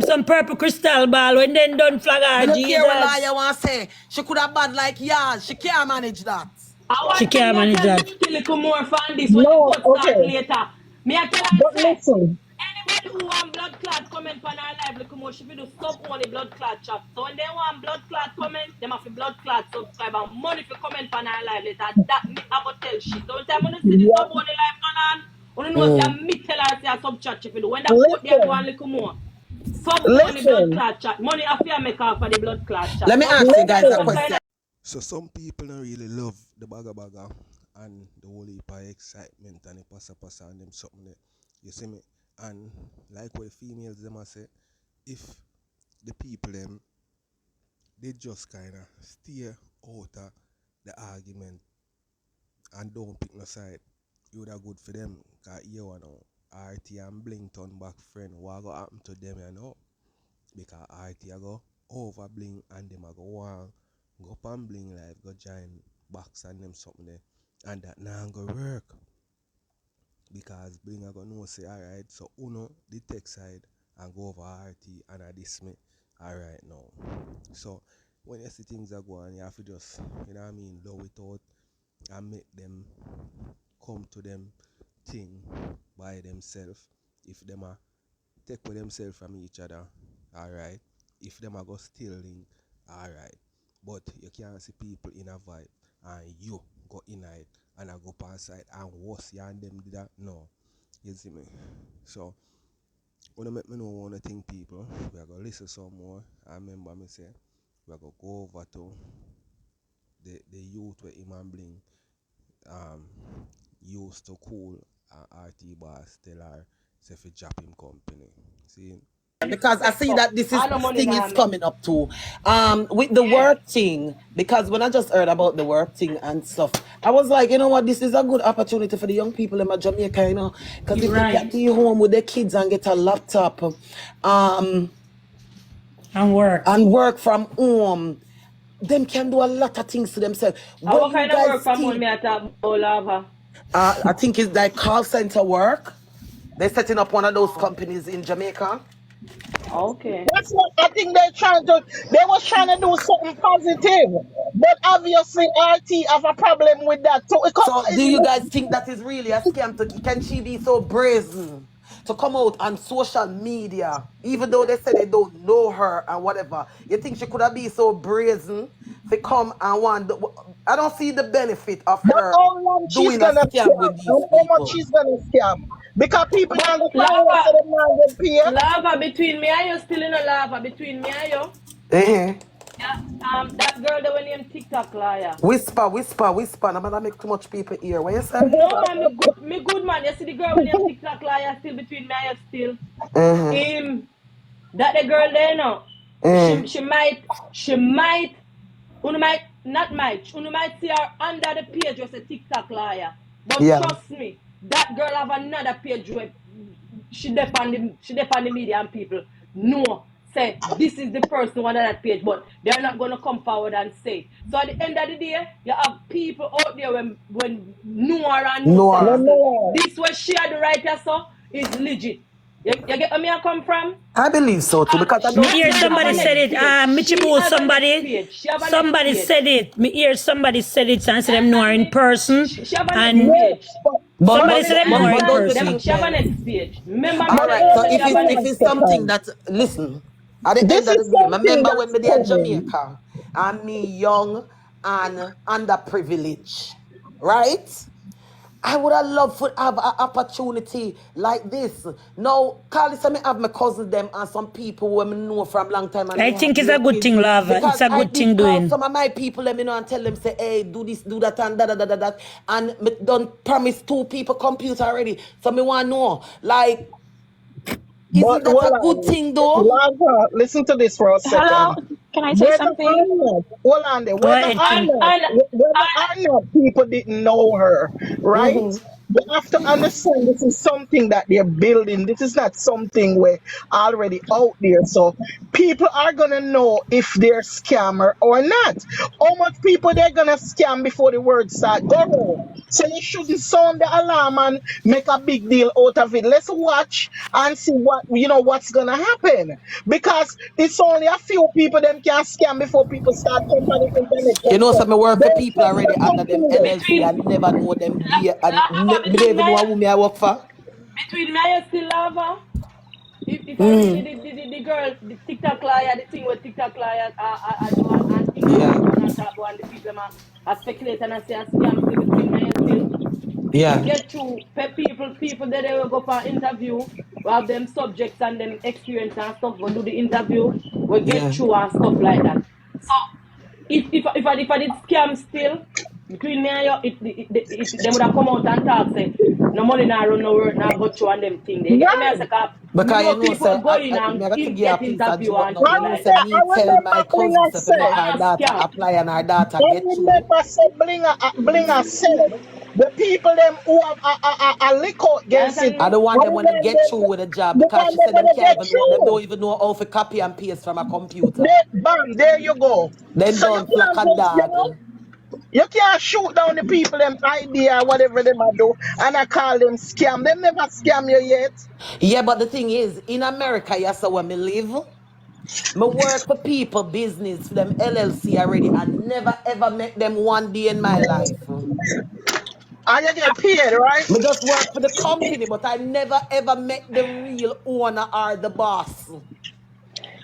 some purple crystal ball when then done flag Me her. don't care what liar Jesus. want say. She could have bad like y'all. She can't manage that. I She want thing can't me I manage tell that. beauty little more from this when the No, court start okay. later. Me I tell her But say, listen. anybody who want blood clot comment on our live little more, she do sub only blood clot chat. So when they want blood clot comment, them have to blood clot subscribe and money for comment on our live later. That me I go tell shit. So when time when you see the Yeah. sub only live on, you know say me tell her say a sub chat if you do. When that court they go on Listen. little more. Sub only blood Listen. clot chat. Money I fear make off for the blood clot chat. Let me So ask you guys a Listen. question. So some people don't really love the baga and the whole heap of excitement and the passa and them something there. You see me? And like what the females them a say, if the people them they just kinda steer out of the argument and don't pick no side, it would have good for them. Cause you know RT and Bling turn back friend, what go happen to them you know? Because RT a go over Bling and them a go one go pan Bling live, go join box and them something there. And that now go work. Because Bling a go know say alright, so uno the tech side and go over RT and I diss me. Alright now. So when you see things are going, you have to just, you know what I mean, low it out and make them come to them thing by themselves. If them are take with themselves from each other, alright. If them are go stealing, alright. But you can't see people in a vibe and you go in it and I go past side and worse you and them did that. No. You see me? So when I make me know one thing people, we are gonna listen some more. I remember me say we are gonna go over to the youth where Iman Bling um used to cool RT boss tell her say fi drop him company. See? Because I see that I no this money thing now is me. coming up too. With the work thing, because when I just heard about the work thing and stuff, I was like, you know what, this is a good opportunity for the young people in Jamaica, you know, because if they Right. get to home with their kids and get a laptop, And work. and work from home, them can do a lot of things to themselves. And What what you kind of guys work from home think? me at about lava? I think it's like call center work. They're setting up one of those companies in Jamaica. Okay. That's what I think they was trying to do something positive. But obviously RT have a problem with that. So So do you guys think that is really a scam? Can she be so brazen to come out on social media, even though they say they don't know her and whatever. You think she could have been so brazen to come and I don't see the benefit of But her how long she's doing a gonna scam scam? with these And how much people. she's gonna scam? Because people But now go find her so lava, the man get paid. lava between me and you still in a lava between me and you. Eh. Yeah, that girl that went named TikTok liar. Whisper, whisper, whisper. I'm gonna make too much people hear. What you say? No man, me good man. You see the girl with named TikTok liar still between me and you still. Uh-huh. Him, that the girl there now. Uh, She might, you might see her under the page was a TikTok liar. But yeah. trust me, that girl have another page where she depend the media and people know say this is the person on that page, but they're not gonna come forward and say. So at the end of the day, you have people out there when know her and know say Nora. listen, No, this what she had the right so is legit. You get where me I come from? I believe so too because I Me don't Not hear see not the have somebody a said next it. benefit. page. She Michibu, has a next page. She have a next somebody page. said it. Me hear somebody said it and said them know her in person. She have a next And yes, page. But but somebody but said them know her but in don't you Them person. think she have a then? next page. Remember me All but tell right. you So say hold she if have on a it's one if next it's page. something second. that listen, at the This end of is the day, something remember when that's me there in coming. Jamaica and me young and underprivileged, right? I would have loved to have an opportunity like this. Now, Carly said me have my cousins them and some people who I know from long time and I they have think it's a their good kids. thing, love. It's Because a I good thing did call doing. some of my people, let me know and tell them, say, hey, do this, do that, and da. And me done promise 2 people computer already. So me want to know, like, But isn't that hold a good on, thing though? Lanta, listen to this for a Hello, second. can I say Whether something? or not, hold on there, Go whether ahead, or King. not, whether or not people didn't know her, right? Mm-hmm. You have to understand this is something that they're building. This is not something where already out there. So people are gonna know if they're scammer or not. How much people they're gonna scam before the word start going. So you shouldn't sound the alarm and make a big deal out of it. Let's watch and see what's gonna happen. Because it's only a few people them can scam before people start coming on the internet You and know, say, some work for don't people trust already the under them company them. LLC Between and never know them there and lava me don't between me even know who me I work for. between me and you still lava. If I really Mm-hmm. the girl the TikTok liar the thing with TikTok liar I do and thing and Yeah. people not talk about and the people are speculate and I say a scam still between me and you still. It Yeah. get through people that they will go for interview, we have them subjects and them experience and stuff, go do the interview, we get Yeah. through and stuff like that. So if I did scam still between me and you, them would have come out and talk say no money now run no work now go through and them thing. They get me as Right. a cop. Me Because you know know, people say, go in me and I got to give you a get piece of interview joke and now. I You thing know, like say, that. I me tell remember my Blinga cousins to make said. So our no daughter scam. apply and our daughter I get through. remember said Blinga said the people them who have a lick out You against it, understand I me? don't I want them when they want get them through with a job the because one she they're said them gonna can't get even know, them through. don't even know how to copy and paste from a computer. They, bam, there you go. Them So you don't flock can't a just, dog. you can't shoot down the people them idea or whatever them a do and I call them scam. Them never scam you yet. Yeah, but the thing is, in America, yes, so where me live, me work for people, business, for them LLC already. I never ever met them one day in my life. And you get paid, right? Me just work for the company, but I never ever met the real owner or the boss.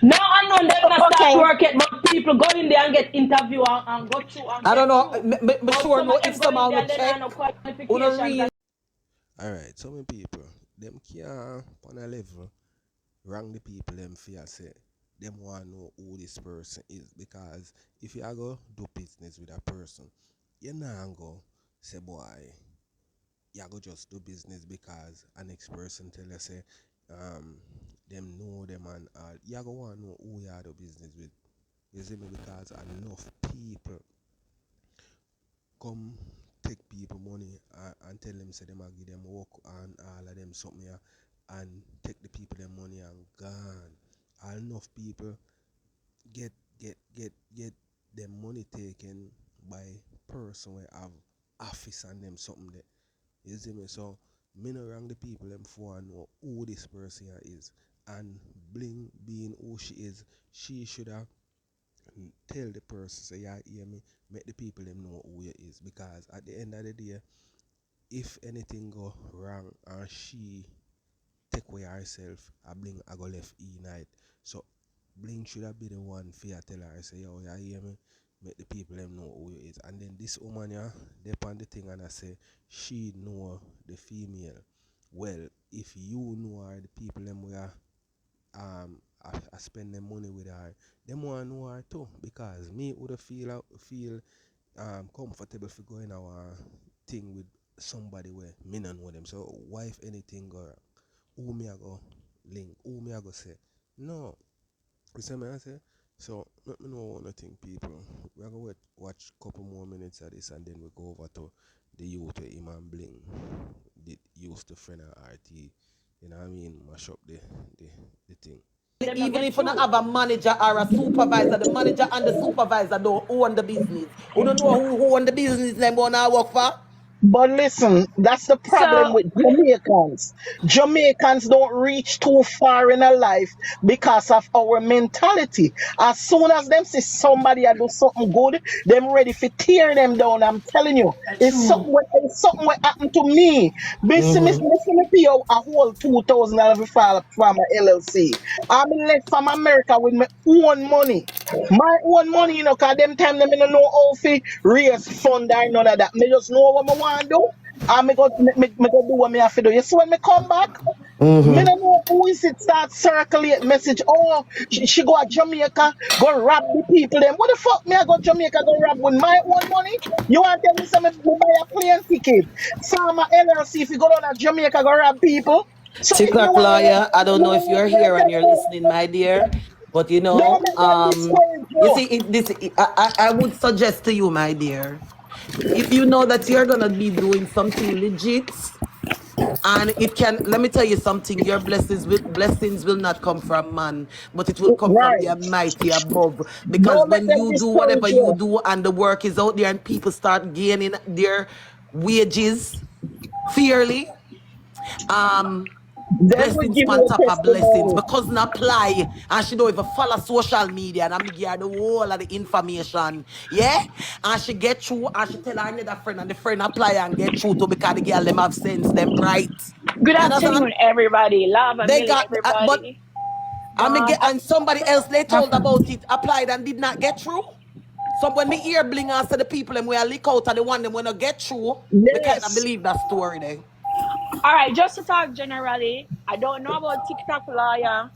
No unknown them not start Okay. work yet, but people go in there and get interview and go through and I don't get know. through. Me But sure some know of if them go in someone there will and then have check no on a qualifications real. and Alright, so many people, them can't on a level wrong the people them fear say them want to know who this person is because if you are go do business with a person, you not go say boy, you go just do business because an next person tell you say um them know them and all. You go want to know who you are do business with. You see me because enough people come take people money and tell them say them a give them work and all of them something yeah, and take the people them money and gone. And enough people get get them money taken by person where have office and them something there. You see me? So me no wrong the people them for know who this person here is. And Bling being who she is, she should have tell the person say yeah hear me, make the people them know who you is because at the end of the day if anything go wrong and she take away herself, I Bling I go left night. So Bling should have been the one fear tell her, I say, yo, you hear me? Make the people them know who it is. And then this woman, yeah, they on the thing and I say, she know the female. Well, if you know her, the people them where I spend them money with her, them want to know her too. Because me would feel comfortable for going our thing with somebody where me not know them. So why if anything go wrong? Who me I go link? Who me I go say? No. You see me I say? So let me know one thing, people. We're gonna watch a couple more minutes of this and then we go over to the youth where him and Bling did use the friend of RT. You know what I mean? Mash up the thing. Them not Even get if you don't through. have a manager or a supervisor, the manager and the supervisor don't own the business. You don't know who own the business them wanna work for? But listen, that's the problem So, with Jamaicans. Jamaicans don't reach too far in a life because of our mentality. As soon as them see somebody a do something good, them ready to tear them down. I'm telling you, it's something what happened to me. Basically, pay out a whole $2,000 file from my LLC. I'm left from America with my own money. My own money, you know, cause them time them in know how to raise fund or none of that. Me just know what I want to do. And me go do what me have to do. You see when me come back, me don't know who is it start circulate message. Oh, she go to Jamaica, go rob the people them. What the fuck me I go Jamaica go rob with my own money? You want to tell me some me buy a plane ticket? Some LLC if you go down to Jamaica go rob people. So if me TikTok want lawyer, I don't know if you're here and you're to listening, my dear, but you don't know, make them discourage you you. see, I would suggest to you, my dear, if you know that you're gonna be doing something legit, and it can, let me tell you something, your blessings will not come from man, but it will come from the Right. Almighty above. Because Don't let when them you do whatever discourage you you. do and the work is out there and people start gaining their wages fairly, Then we blessings give on you a top of blessings. testimony. Because not apply and she don't even follow social media and I me give her the whole of the information. Yeah? And she get through and she tell her another friend and the friend apply and get through to because the girl them have sense, them bright. good You understand? afternoon, everybody. Lava, They Millie, got but everybody. I mean get and somebody else they told After. about it, applied and did not get through. So when me hear Bling and say the people them where leak out and the one them when get through, me kind of Yes. believe that story then. All right, just to talk generally, I don't know about TikTok lawyer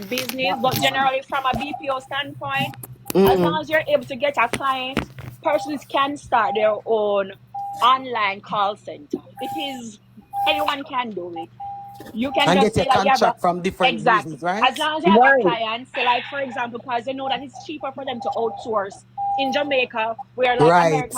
business, but generally from a BPO standpoint, as long as you're able to get a client, persons can start their own online call center. It is anyone can do it. You can And just get say a that you have a contract from different exactly. business, right? As long as you have a Right. client, so like for example, because they know that it's cheaper for them to outsource in Jamaica, where like Right. America,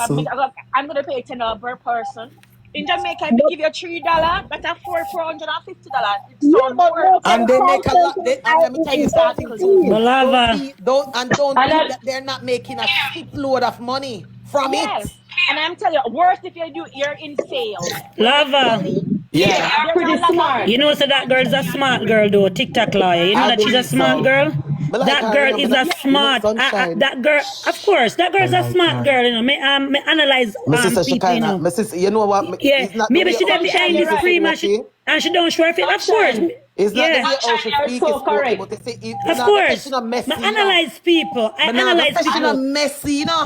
I'm gonna pay $10 per person. In Jamaica, if they But give you $3, that's a $450. It yeah, sound but more most of And the upfront. they call make a lot. centers And are let me tell you in something too. overseas. Balava. Don't And think then that they're not making a shitload of money from it. yes, and I'm telling you, worst if you're in sales. When you're Lava. selling, Here, Yeah, you're there's pretty a lot of You smart. know, so that girl is a smart girl, though. TikTok lawyer. You know I that she's a believe smart so. girl. Me like That her, girl is a smart. sunshine. That girl, of course, that girl is a smart girl. You know, me analyze My sister, she people. You kind of, know, my sister, you know what? yeah. It's not the Maybe way she how there she Sunshine, behind you're the speak it, right. screen you and see? she don't show her face. Of course, Sunshine. It's not the yeah. way how Sunshine, she you're speak so is okay, correct. but they say, me Of not go say she course, not me messy, you know? analyze people. I Me not go analyze say she not people. messy, you know?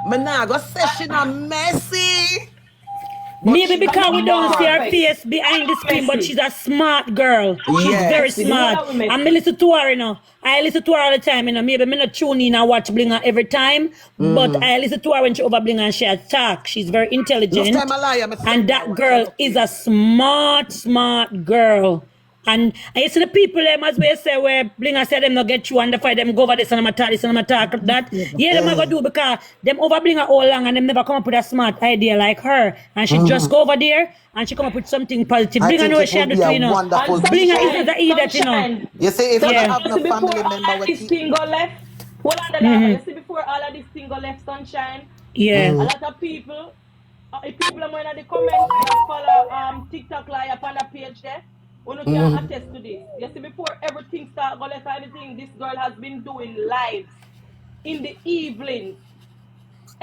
Me not go say she not messy. But Maybe she got because we You're don't see her smart. perfect. face behind the All screen, but messy. she's a smart girl. All She's very Yes. messy. The whole smart. of we And me messy. listen to her, you know. I listen to her all the time, you know. Maybe me not tune in and watch Blinga every time, but I listen to her when she over Blinga and she attack. She's very Enough time intelligent. I lie, I'm And send you that watch her girl no is a face. smart girl. And I see the people them as we say where Blinga said them not get through and the fight them go over this and I'm attack this and I'm attack that. Yeah, them I go do because them over Blinga all long and them never come up with a smart idea like her. And she just go over there and she come up with something positive. I Blinga know think what it she had would to be do, a you know. And wonderful Blinga is vision. not sunshine, the idiot, you know. sunshine. You see, if you don't Sunshine, Yeah. have you no see before family all member of with this it, thing go left, hold on the lava, you see before all of this thing go left, sunshine, Yeah. a lot of people, if people are in the comments that follow TikTok live on the page there, you can attest to this. You see before everything start go left, everything this girl has been doing lives in the evenings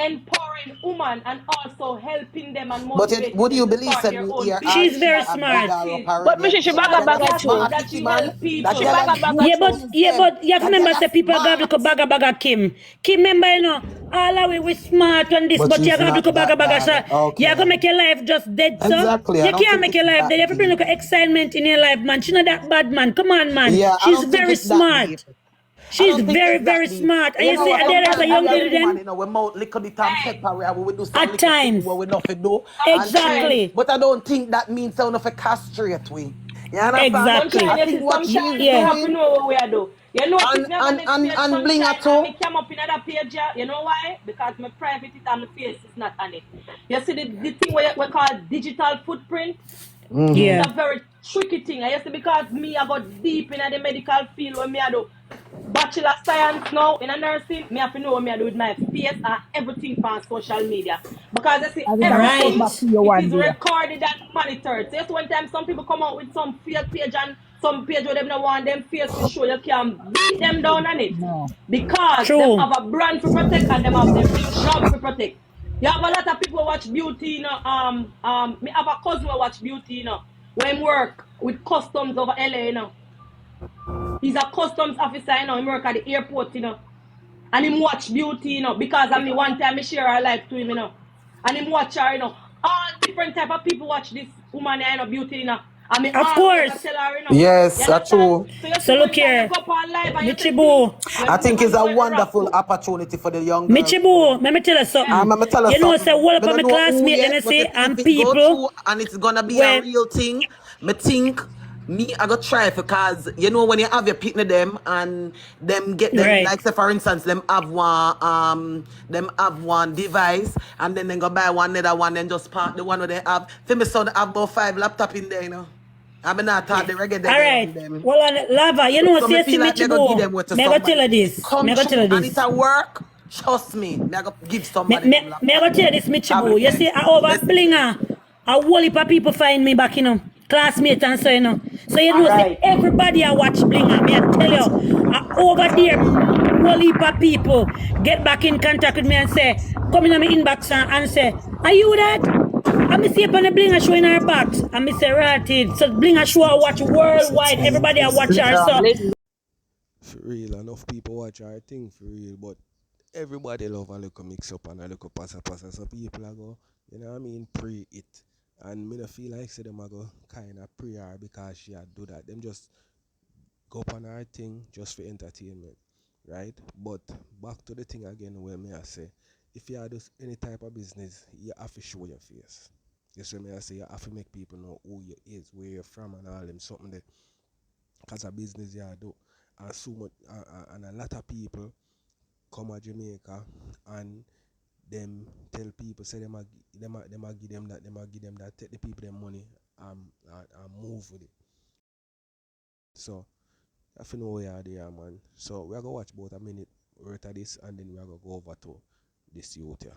empowering women and also helping them and But motivating would them you to believe start that their me own here She's business. Archie very That's and big smart. her up positive. But me already? say she So baga Girl a baga that too. that smarty she man. help That She people. girl a baga baga use Yeah, but too. things yeah, them. but you have to That girl remember a say people grab smart. little baga Kim. Kim remember you know all the way we smart on this, But but you she's grab not little that baga bad. so you're gonna Okay. make your life just dead, so Exactly. I you don't can't think make it's your life that dead. Every bring deep. look excitement in your life, man. She's not that bad, man. Come on, man. Yeah, I She's don't think very it's that deep. smart. I She's don't think very, it's very that deep. smart. And You you know see, what? and there as a Sometimes young we are lady, woman, them. you know, we mouth little bit and Hey, pepper, we do some At little things where times. we nothing do and thing. Exactly. But I don't think that means so enough a castrate we. You understand? Exactly. I sunshine, you think see, what she sometimes is we Yeah. have to doing know what we are doing. You notice me I go next page and Blinga sunshine and too. me come up in another page, yeah. You know why? Because my private it and my face is not on it. You see the thing we call digital footprint? It's Yeah. a very tricky thing. I see because me I got deep in the medical field when me I do bachelor science now in a nursing, me have to know what me I do with my face and everything from social media. Because I see And it a go come everything, back Right. to you it one is day. recorded and monitored. So yes, one time some people come out with some fake page and some page where them don't want them face to show, you can beat them down on it. No. Because them True. have a brand to protect and them have them job to protect. You have a lot of people who watch beauty, you know. Me have a cousin who watch beauty, you know. When work with customs over LA, you know. He's a customs officer, you know. He work at the airport, you know. And him watch beauty, you know, because of me one time I share her life to him, you know. And him watch her, you know. All different type of people watch this woman, you know, beauty, you know. And me Of always course. tell her, you know. You Yes, understand? true. So you see So look one time you here. go up on live and you say things Michibu. I when think never it's a know where the rock wonderful to. opportunity for the young girls too. Michibu, let me tell you something. I'm gonna tell her You know, say something. all up I on don't my know who classmate, let yet, me but say, if and it go people through and it's gonna be a when real thing, me think me I go try it because you know when you have your picnic them and them get them right. like say for instance them have one device and then they go buy one another one and just part the one where they have. For me son have about 5 laptop in there, you know. I mean not thought the reggae All they on right. them. Well on lava, you know, So me see, feel like me go give them Michibu. what to Me I go tell somebody. you If it this. Me come I go tell true you and it this. a work, trust me, me I go give Me, somebody me, them me I laptop go tell them. you this, Have Michibu. You see, friends. I over Listen. Blinga. A whole heap of people find me back, you know. Classmates and so, you know. So, you All know, say, right. everybody I watch Blinga. Me I tell you, over there, whole heap of people get back in contact with me and say, come in on my inbox and say, are you that? And me see up on the Blinga show in her box. And me say, right, so Blinga show I watch worldwide. Everybody I watch her, so. For real, enough people watch our thing for real, but everybody love a little mix up and a little passa. So people are go, you know what I mean, pre it. And me no feel like say them a go kinda pre her because she had do that. Them just go up on her thing just for entertainment. Right? But back to the thing again where me I say, if you are doing any type of business, you have to show your face. You see me I say you have to make people know who you is, where you're from and all them something that cause a business you do. And so much and a lot of people come to Jamaica and them tell people say them a give them that take the people them money and move with it. So I feel know where you are there, man. So we are gonna watch about a minute worth of this and then we are gonna go over to this youth here.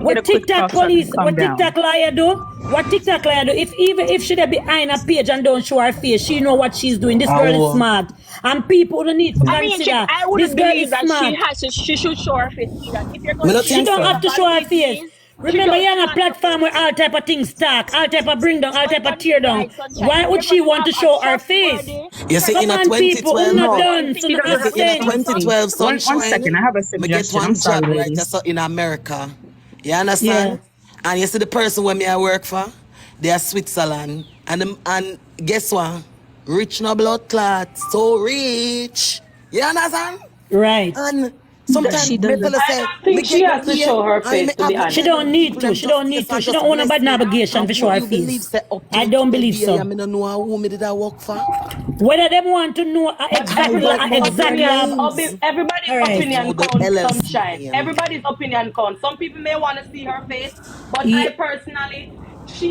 Get a What quick TikTok cough so I can police, calm what down. TikTok liar do? What TikTok liar do? If even if she dey behind a page and don't show her face, she know what she's doing. This girl is Oh, smart. And people don't need to I mean, consider I this wouldn't girl believe is that smart. she should show her face either. If you're me going to not be She think don't so. have to bad show her face. business, she Remember, just you're on a flaunt her platform where face. all type of things talk, all type of bring down, all But type of that is tear down. right, sunshine. Why If would you're she going to want have to a show her face? trustworthy, You see Come in a on, trustworthy people, I'm 2012, not No, business, done. So if she no you're doesn't going you to have see to in a bring say in something 2012 anything. to One sunshine, second, I have a me get suggestion. I'm one sorry, job right ladies. so in America. You yeah, understand? And you see the person where me I work for, they are Switzerland. And guess what? Rich no blood clot. So rich. You understand? right. And That sometimes she me tell doesn't. her I say, don't me think she get has to paid. show her I face, may to be have She honest. whatever don't the need people to. them She just don't need bless to. and She just don't own a bless bad me. navigation And for show would her you believe face. say up I till don't today, believe I so. mean, I know who me did I work for. Whether them want to know But I don't everybody's know their opinion, names. all everybody's I right. just know opinion the counts, LLC sunshine. name. Everybody's opinion counts. Some people may want to see her face, but I Ye- personally, I she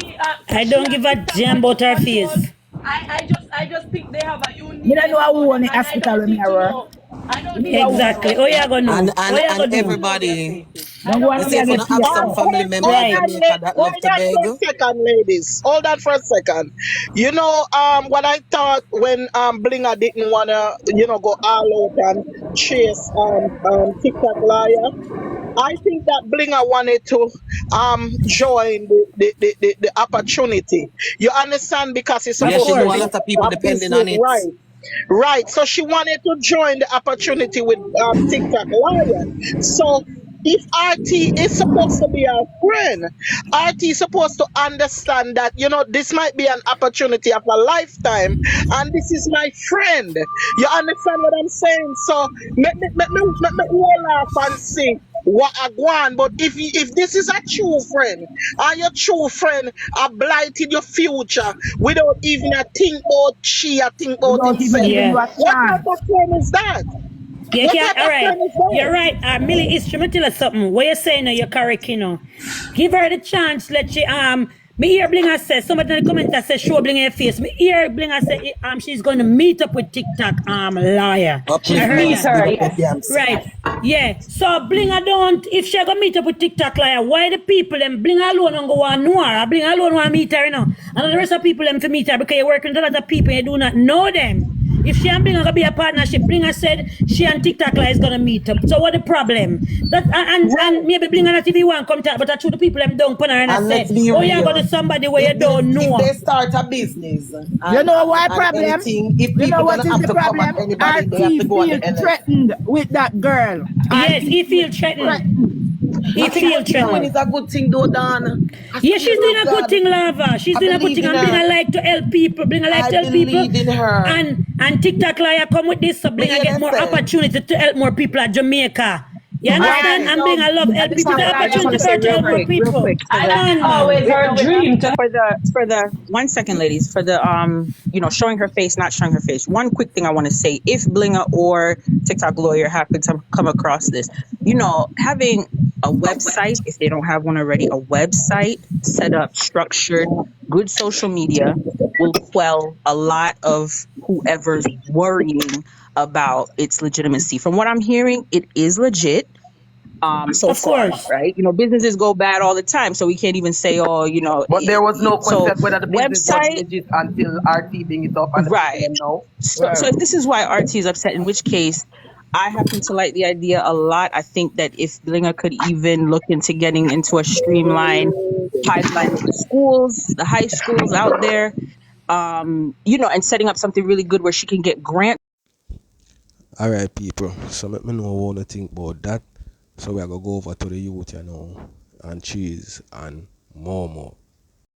don't and give a TikTok damn about her patrol. face. I just think they have a Me don't know uniqueness who about on them, the and I hospital don't with me need I to work. know. I don't Me need know to who know I their Exactly. Oh, work. you face. gonna And know. Oh, and you and gonna I don't need know. to know their everybody faces. I Don't go don't on You know see, me if this you again don't have fear some so. family member in Right. Jamaica that Hold love to on for beg. a second, ladies. Hold on for a second. You know, what I thought when Blinga didn't wanna, go all out and chase TikTok liar. I think that Blinga wanted to join the opportunity. You understand? Because it's Of Yeah, supposed she to know a be course. lot of people a depending business, on it. right? Right. So she wanted to join the opportunity with TikTok Lion. So if RT is supposed to be our friend, RT is supposed to understand that, this might be an opportunity of a lifetime and this is my friend. You understand what I'm saying? So let me hold off and see what I want. But if this is a true friend, and your true friend are blighted your future without even a think about she, a think about Without even himself. giving you Yeah. a What type of chance. friend is that? You What can't, type all of right. friend is that? You're right. Millie History, me tell you something. What you saying now, you're correct, Give her the chance, let she, me hear Blinga say, somebody in the comment that says, show Blinga your face. Me hear Blinga say, she's going to meet up with TikTok, liar. I She's Uplift heard meet us, that. big her, up your yes. damn self. Right. Yes. Yeah. So Blinga don't, if she go meet up with TikTok liar, why the people them Blinga alone don't go want know her? Blinga alone want meet her, And the rest of people them to meet her because you're working with a lot of people you do not know them. If she and Blinga gonna be a partnership, Blinga said she and TikTok liar is gonna meet up. So what the problem? That and Right. maybe Blinga not even want come talk, but I told the people them don't put her and I And let's say, be oh yeah, go real. to somebody where you don't If know. they start a business You and, know and, why and problem? anything, if You know people what gonna is have the to come at problem? anybody, they have to RT go on the feel LS. threatened with that girl. Yes. Yes, He he feel feel threatened. threatened. He I think feel what he's doing threatened. is a good thing though, Dan. I Yeah, swear she's to doing a good God, thing, Lava. She's I doing a good believe thing. in And her. Blinga like to help people. Blinga like I to help people. believe in her. And TikTok liar come with this so Me Blinga hear get they more say. opportunity to help more people at Jamaica. You understand? Right. And So Blinga love I help just people. want The I just opportunity want to for say her to real help more quick, real people. quick And Come that's on now. always her dream to for the 1 second, ladies, for the showing her face, not showing her face. One quick thing I want to say: if Blinga or TikTok lawyer happen to come across this, having a website, if they don't have one already, a website set up, structured, good social media will quell a lot of whoever's worrying about its legitimacy. From what I'm hearing, it is legit so Of far, course. right? Businesses go bad all the time, so we can't even say, oh, But there was no so question whether the business was website, legit until RT bring it up and the people right? them know. So if this is why RT is upset, in which case I happen to like the idea a lot. I think that if Blinga could even look into getting into a streamlined pipeline with the schools, the high schools out there, and setting up something really good where she can get grants. Alright, people. So let me know what you think about that. So we are gonna go over to the youth, and Cheese and Momo.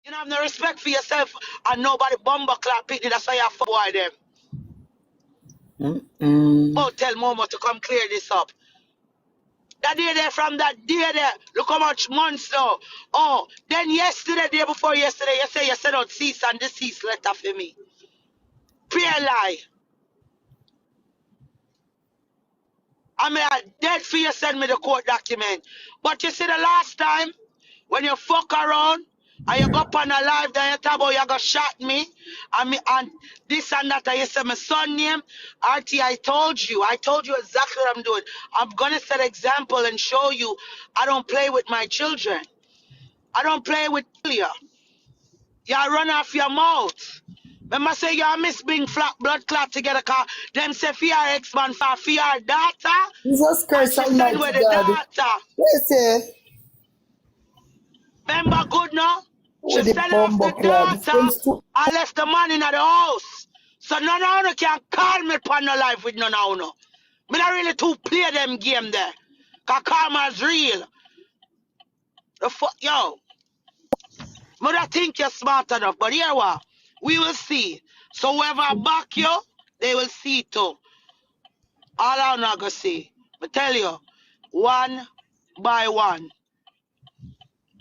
You don't have no respect for yourself and nobody bomber clap picnic. That's why you have boy them. Mm-mm. Oh, tell Momo to come clear this up. That day there from that day there, look how much months now. Oh, then yesterday, day before yesterday, you say you sent out cease and desist letter for me. Pure lie. I mean, I dead for you send me the court document. But you see the last time, when you fuck around, and you go up on a live, then you talk about you go shot me, and this and that, and you say my son name, RT, I told you exactly what I'm doing. I'm gonna set example and show you I don't play with my children. I don't play with you. You run off your mouth. Remember say you miss being flat blood clot together, cause them say for your ex-man for your daughter, Jesus and Christ she send Almighty with the God. daughter. They say, Remember good now? She with the send off bumbo the clad. daughter and left the man in the house. So none of you can call me upon no life with none of you. Me not really to play them game there. Cause karma's real. The fuck yo. Me not think you're smart enough, but here what? We will see. So whoever back you, they will see too. All I'm not gonna see. But tell you, one by one.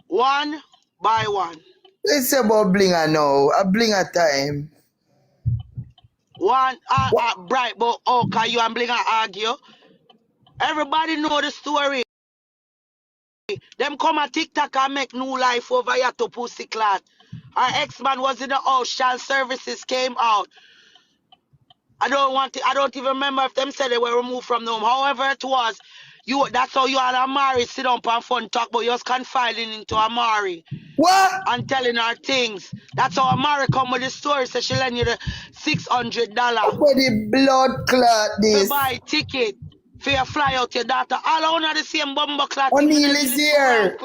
One by one. They say about Blinga now. A Blinga time. One What? bright but cause you and Blinga argue. Everybody know the story. Them come on TikTok and make new life over here to pussy clat. Our ex-man was in the house, child services came out. I don't even remember if them said they were removed from the home. However it was, That's how you and Amari sit up and fun talk, but you're confiding into Amari What? and telling her things. That's how Amari come with the story. So she lend you the $600 Where the blood clot to this? buy ticket for you fly out your daughter. All I the same bumbo clot thing. Oniel Me is really screw around here.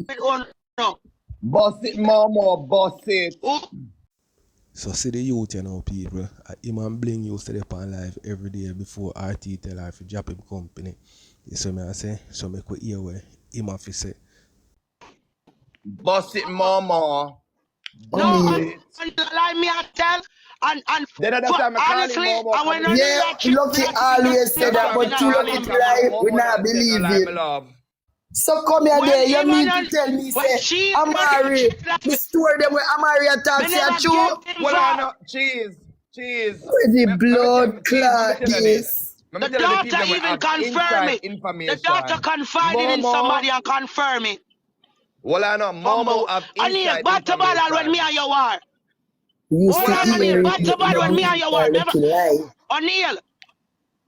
with one. No. Boss it, Momo, boss it. So see the youth, you know, people. Him and Bling used to dip on live every day before RT tell her to drop him company. You see me I say? So me could hear where him have to say. Boss it, Momo. No, Boss Oniel. it. like me I tell, and Then that's for, time I call him honestly, Momo. I went Come on here. Yeah, the trip, Lucky always say That's that, why I but too call lucky him to from lie, we Momo not that said no believe lie, my it. love. So come here when there, you him mean to and tell me, when say, she Amari, the story them where Amari me attacks you never true? get Well, I involved. know. Cheese. Where the blood Cheese, let me clot tell you this. this? Let me The tell you the daughter people that will even have confirm inside it. The daughter information. confided in Momo. somebody and confirm it. Well, I know. Momo have Oniel, inside battle bad when me information. and you are. We used Hold to Well, I on a know. hear minute, it, battle but we bad don't when me and believe you her are. Never. lucky lie. Oniel,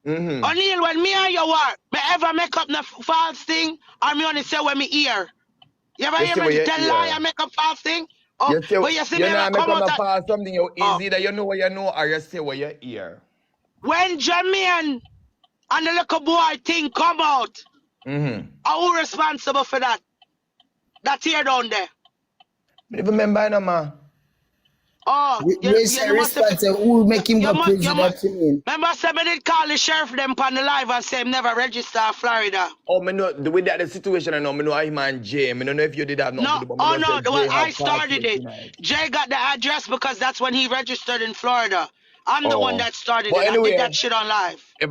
Mm-hmm. Oniel, when me and you are, me ever make up the false thing, or me only say when me hear. You ever You hear see what me you tell lie hear. and make up false thing? Oh, You see, but you see me you ever know, make come up out a at, pass something you oh, is either you know what you know or you say what you hear. when Jermaine and the little boy thing come out, Mm-hmm. who responsible for that? That tear down there. I don't remember no man. Oh, We say you must have. responsible, who make him go You prison, must. that you mean? Remember, I said, I did call the sheriff them on the live and say him never register Florida. Oh, me know the way that the situation I know, me know him and Jay. Me don't know if you did have nothing No, to do, but me oh know no, say well, Jay I have started party it. tonight. Jay got the address because that's when he registered in Florida. I'm the one Oh. that started But it. I did anyway, that shit on live. I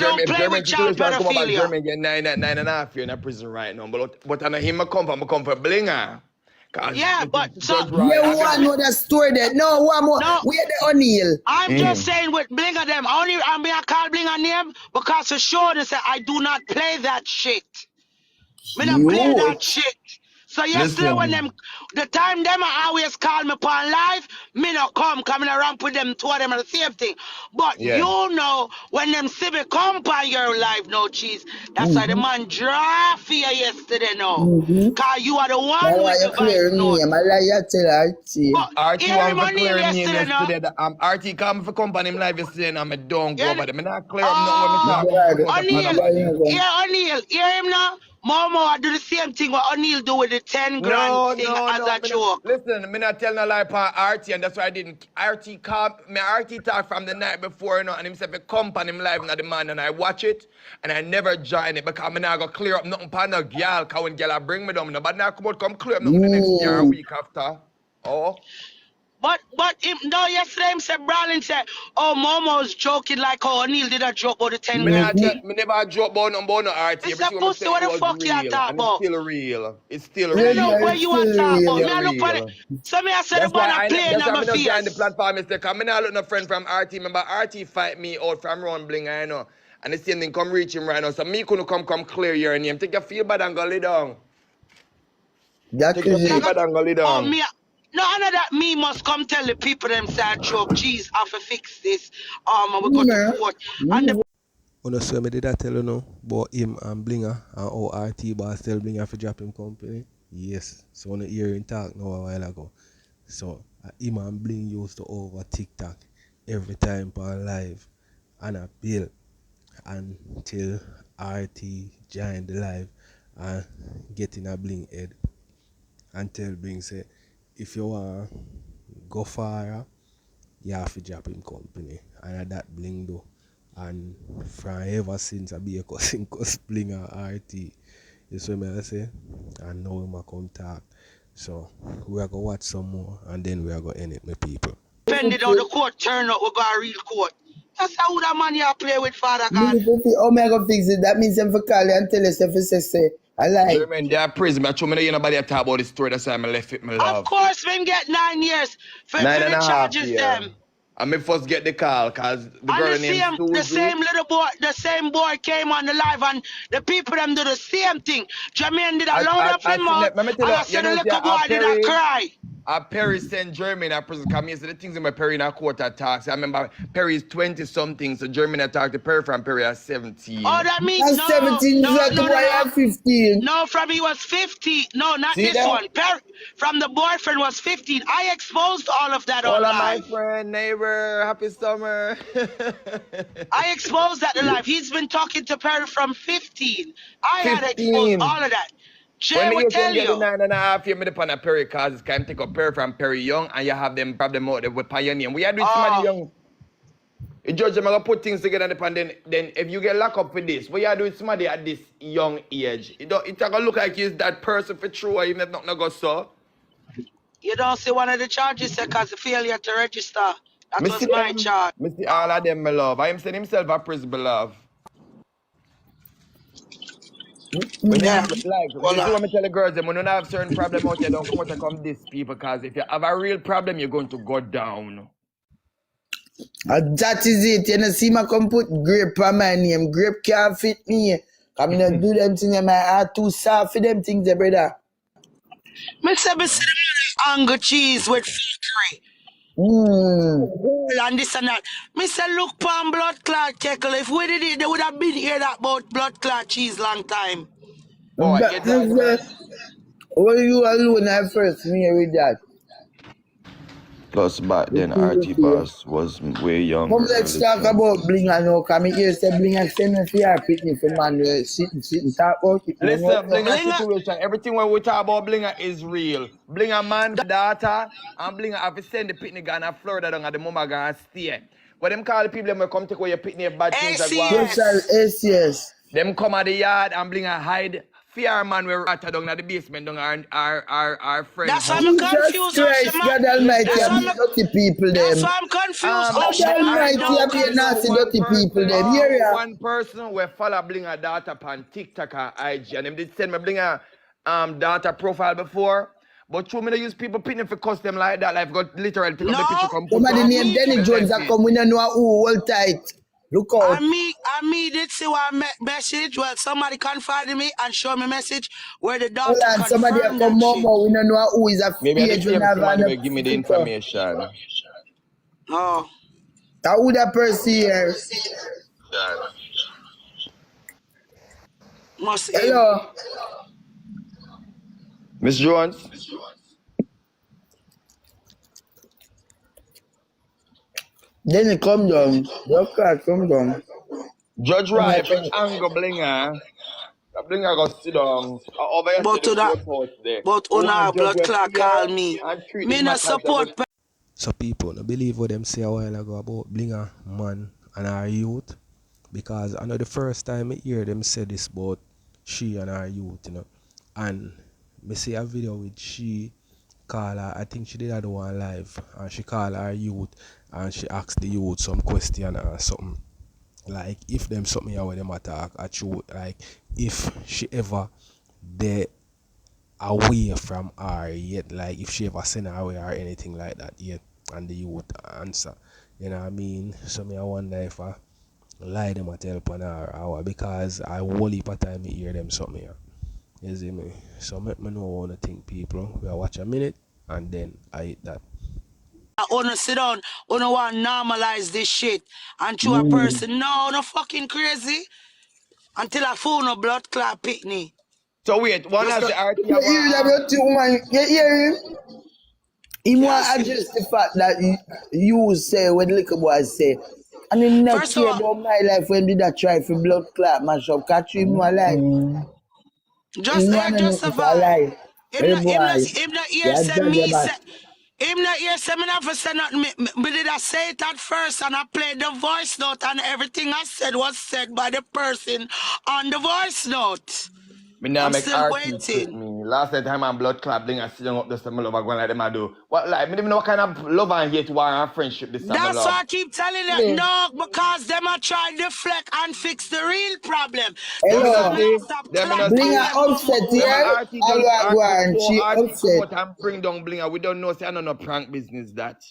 don't if play with German child situation come about pedophilia. German get nine and a half year in a prison right now. But I know him I come for Blinga. Cause Yeah, me but think so Judge Yeah, Roy we I want to got. know that story there. No, one more. no, Where the Oniel? I'm just saying with Blinga them. I'm being called Blinga name because for sure they say I do not play that shit. Me not play that Cute. shit. So yesterday when Listen. the time them I always call me upon live, me not come coming around with them, two of them are the same thing. But Yeah. you know when them see me come upon your live, no cheese. That's why the Mm-hmm. man draw for you yesterday now. Mm-hmm. Cause you are the That's one why with you the clear vice me. note. I'm a liar, tell her, But RT hear want him to on Neil clear him name yesterday now. yesterday. That RT come for company him live yesterday and I don't go Yeah, over there. Me not clear up nothing when me talk about oh, Brad, promoter for Oniel, where nobody. you go? yeah, Oniel, hear him now. Momo, I do the same thing what O'Neal do with the 10 grand No, thing no, as no. a joke. Listen, me not tell no lie about RT, and that's why I didn't. RT call me. RT talk from the night before, you know, and himself a come on him live in the man, and I watch it, and I never join it because me not go clear up nothing for no girl. Cause when girl bring me down, nobody now come out come clear up nothing the next year, a week after. Oh, But him, no, yesterday him said, Brolin said, oh, Momo's joking like how O'Neal did a joke about the 10 grand thing. me never joke about no RT. It's a Everything I'm pussy, saying what it the was fuck you real, talk and it's about? still real. It's still Me don't Yeah, know real. where yeah, you are still talking real. about. Still Me I look on it. real. So me I said the That's why banner playing that's on why my I just joined the face. platform. Mr. Cause me now look no friend from RT. Remember RT fight me out from Round Blinga, you know. And the same thing come reach him right now. So me couldn't come clear your name. Take your feel bad and go lay down. That Take your is You feel it. bad got, and go lay oh, down. me, no, I know that me must come tell the people them sad joke. Jeez, I have to fix this. And we go to Yeah. court. And the Mm. When I say me did I tell you now about him and Blinga and how RT boss tell Blinga to drop him company? Yes. So when you hear him talk now a while ago. So him and Bling used to over TikTok every time on live and a bill until RT joined the live and get in a Bling head and tell Bling say if you want go far you have to drop him company and that Bling do. And from ever since I be a cousin cause Bling and RT. You see me I say? And now we come talk. So we are gonna watch some more and then we are gonna end it my people. offended how the court turn out, we got a real court. That's how that man you play with, Father God. Me, oh, me go fix it. That means I'm for call you and tell us if it's say, I lie. Jermaine, they are prison. I told me that nobody talk about the story. That's why I left it, my Of love. course, we get 9 years for Nine and the a half charges year. them. I may first get the call because the And girl named the Susie. same little boy, the same boy came on the live and the people them do the same thing. Jermaine did a load up I him seen out that. Let me tell and I you, said the little boy did a Perry. cry. Perry sent Germany at prison. Come here, so the things in my Perry in a court talks. I remember Perry is 20 something, so Germany attacked the Perry from Perry at 17. Oh, that means At no, 17, no, that no, no, boy no. at 15. No, from he was 15. No, not See this that? one. From the boyfriend was 15. I exposed all of that Hola, my online. friend, neighbor, happy summer. I exposed that in life. He's been talking to Perry from 15. I had exposed 15. all of that. Jay When me would used to tell get the you. 9.5 year, me depend on Perry cause it's kind of take up Perry from Perry Young and you have them problem out there with Pioneer. We are doing somebody young. The judge them gonna put things together and then if you get locked up with this, what you are doing somebody at this young age, it's gonna look like he's that person for true, even if nothing go so. You don't see one of the charges because failure to register. That Me was see my them, charge. me see all of them, my love. I am saying himself a prison, love. When you have, Yeah. like, Well, this is what I tell the girls, when you have certain problem out there, don't come out and come this people, because if you have a real problem, you're going to go down. That is it. You know, see me come put grape on my name. Grape can't fit me. I mean, I do them things and my heart too soft for them things, brother. me say me see the angle cheese with fuckery. And this and that. Me say look pan blood clot keckle. If we did it, they would have been here that about blood clot cheese long time. Boy, But you die, man. when you alone at first, me with that. Plus, back then, RT Boss was way younger. Come let's talk about Blinga now. Come here, say Blinga send me for your picnic for man. Sit and talk about it. Listen, Blinga Blinga- situation, everything when we talk about Blinga is real. Blinga man, daughter, and Blinga have to send the picnic down to Florida down at the mama gonna stay. But them call the people when come take away your picnic bad things that go on. Special SES. Them come at the yard and Blinga hide. Fear man we rat down at the basement down our friends. That's why house. I'm Jesus confused. Christ, God Almighty, That's I why be I'm- dirty people That's them. why I'm confused. God Almighty, I be a nasty dirty people them. Here ya. One person will follow Blinga data on TikTok and IG, and them did send me Blinga data profile before. But true, me they use people picking for cuss them like that. Like got literally pick up the picture, come put Somebody on. named Denny Jones that come, we don't know who, hold tight. Look out. And me did see one message. Well, somebody confided me and showed me message where the Hold doctor on, somebody confirmed come that shit. Momo, we don't know who is a Maybe I page the we same have man on will give me the picture. information. Oh. Who that person here? Must Hello. Miss Jones? Then come down. Doctor, come down. Judge Ryan, if it's anger Blinga, Blinga go sit down. Over here But to to the that, courthouse there. but Who on our want judge blood will clot fear call me. and treat Me the no matter support. So people no believe what them say a while ago about Blinga man and our youth, because I know the first time I hear them say this about she and our youth, you know. And me see a video with she call her, I think she did that one live, and she call her youth and she asked the youth some question or something. Like if them something how them attack at you, like if she ever they away from her yet, like if she ever sent her away or anything like that yet, and the youth answer. You know what I mean? So me I wonder if I lie them a tell upon her or what, because I whole heap of time I hear them something here. You see me? So make me know what I think people. We watch a minute and then I eat that. I wanna sit down, wanna want normalize this shit. And to a person, no fucking crazy. Until I phone a blood clot pick me. So wait, one has the RT You hear that about you, man? You hear him? He want to address the fact that you say when little boy say, and he not First of care all, about my life when did that try for blood clot mash up, catch him alive. just He want to know if it's justify. alive. Hey boy, Him not here you say judge me about. say. Him not here say me not for say nothing. Me did I say it at first and I played the voice note and everything I said was said by the person on the voice note. Me now I'm make still RT waiting. treat me. Last time I'm blood clot Blinga sitting up just my love going like them I do. What like me don't know what kind of love and hate war and friendship this time That's love. why I keep telling you, no, because them are trying to deflect and fix the real problem. Them That's me why not I'm see. gonna stop Them me not clapping Bring see. her them upset Them here. a RT just I'll go and so she RT upset. promote and bring down Blinga. We don't know say I know no prank business that.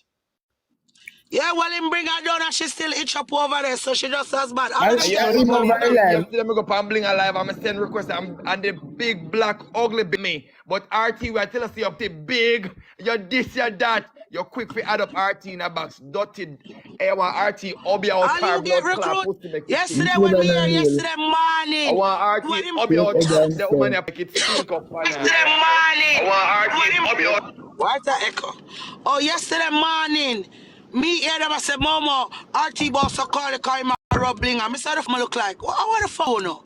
Yeah, well, him bring her down and she still itch up over there, so she just as bad. All And of them you can have to come believe over. me, yesterday I go up and Blinga live, I'm send request and the big black ugly me. But RT, we tell us you up the big, you're this, you're that. You're quick to add up RT in a box. Dotted. I want RT, Obi out All car you get blood clot, recruit. pussy make it Yesterday stink. when me here, Oniel. yesterday I morning, want what RT, him Obi Fake out car, the woman gangster. make it stink up on her. yesterday morning. I want What RT, him Obi out. What's that echo? Oh, yesterday morning, me hear them I say, Momo, RT boss so call the car in my rub Blinga. Me say the phone look like. What the phone no?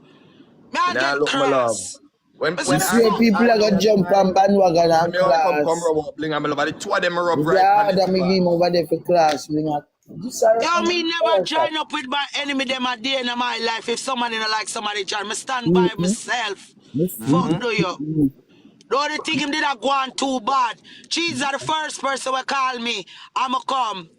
Me I Now get look, my love. cross. When Me You say when the see phone. people are RT gonna and jump on bandwagon me say and me want come class. rub up Blinga, my love. And the two of them rub It's right on hard the that me spot. give him over there for class. We not this Yo, are me never perfect. join up with my enemy them a day in my life. If somebody don't like somebody join, me stand by Mm-hmm. myself. Fuck Mm-hmm. do you? Mm-hmm. The only thing him did not go on too bad. Cheese are the first person will call me. I'ma come.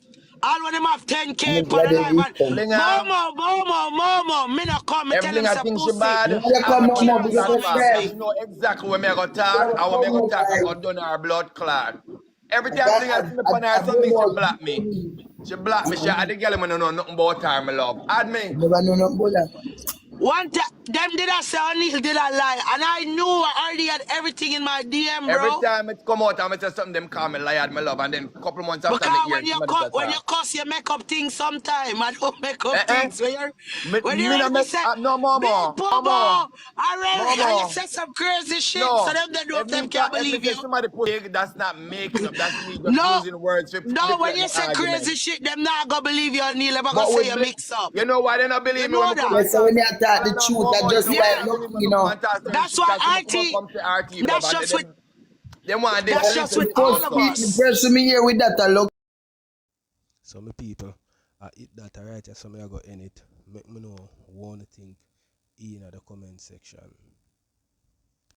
All when them have I'm 10K for glad the they live did and come. Blinga, Momo, me not come. Me tell him Blinga say thinks she pussy. You bad. wanna I I'm come go a home kill on a up her because so of me platform friend? and free. she know exactly where me I go You talk wanna and when me come I go home talk, I go like done her blood clot. Every I time got Blinga see me on her I don't something, she know. block me. She block me. She had the girl when I know nothing about her, my love. Add You me. never know nothing about that. One time, them did I say Oniel did I lie. And I knew I already had everything in my DM, Every bro. time it come out and I say something, them call me liar, my love. And then a couple months after me Because hear somebody say when you talk. cuss, you make up things sometime. I don't make up Eh eh. things. When you Me hear no me make say, no Big Momo. Momo. Bobo, and you Momo. say some crazy shit, so No. them they know them can't If me believe say you. somebody put that's not making up. That's me just No, using words to no, when deflect you the say argument. crazy shit, them not gonna believe you, Neil. They're gonna But say with you mix up. you know why they don't You believe me when know I come that? Yeah, and so talk? when you All attack I the know, truth, I Momo, you just know why they like Yeah, don't believe me when nothing, I come and talk certain that's shit? why Because some come and RT, come to RT, love, that's and just with, they want this that's to just listen with to the all first of Momo. the us. person me here with that I look. So my people, I hit that right, so me I go end it. Make me know what you think in the comment section.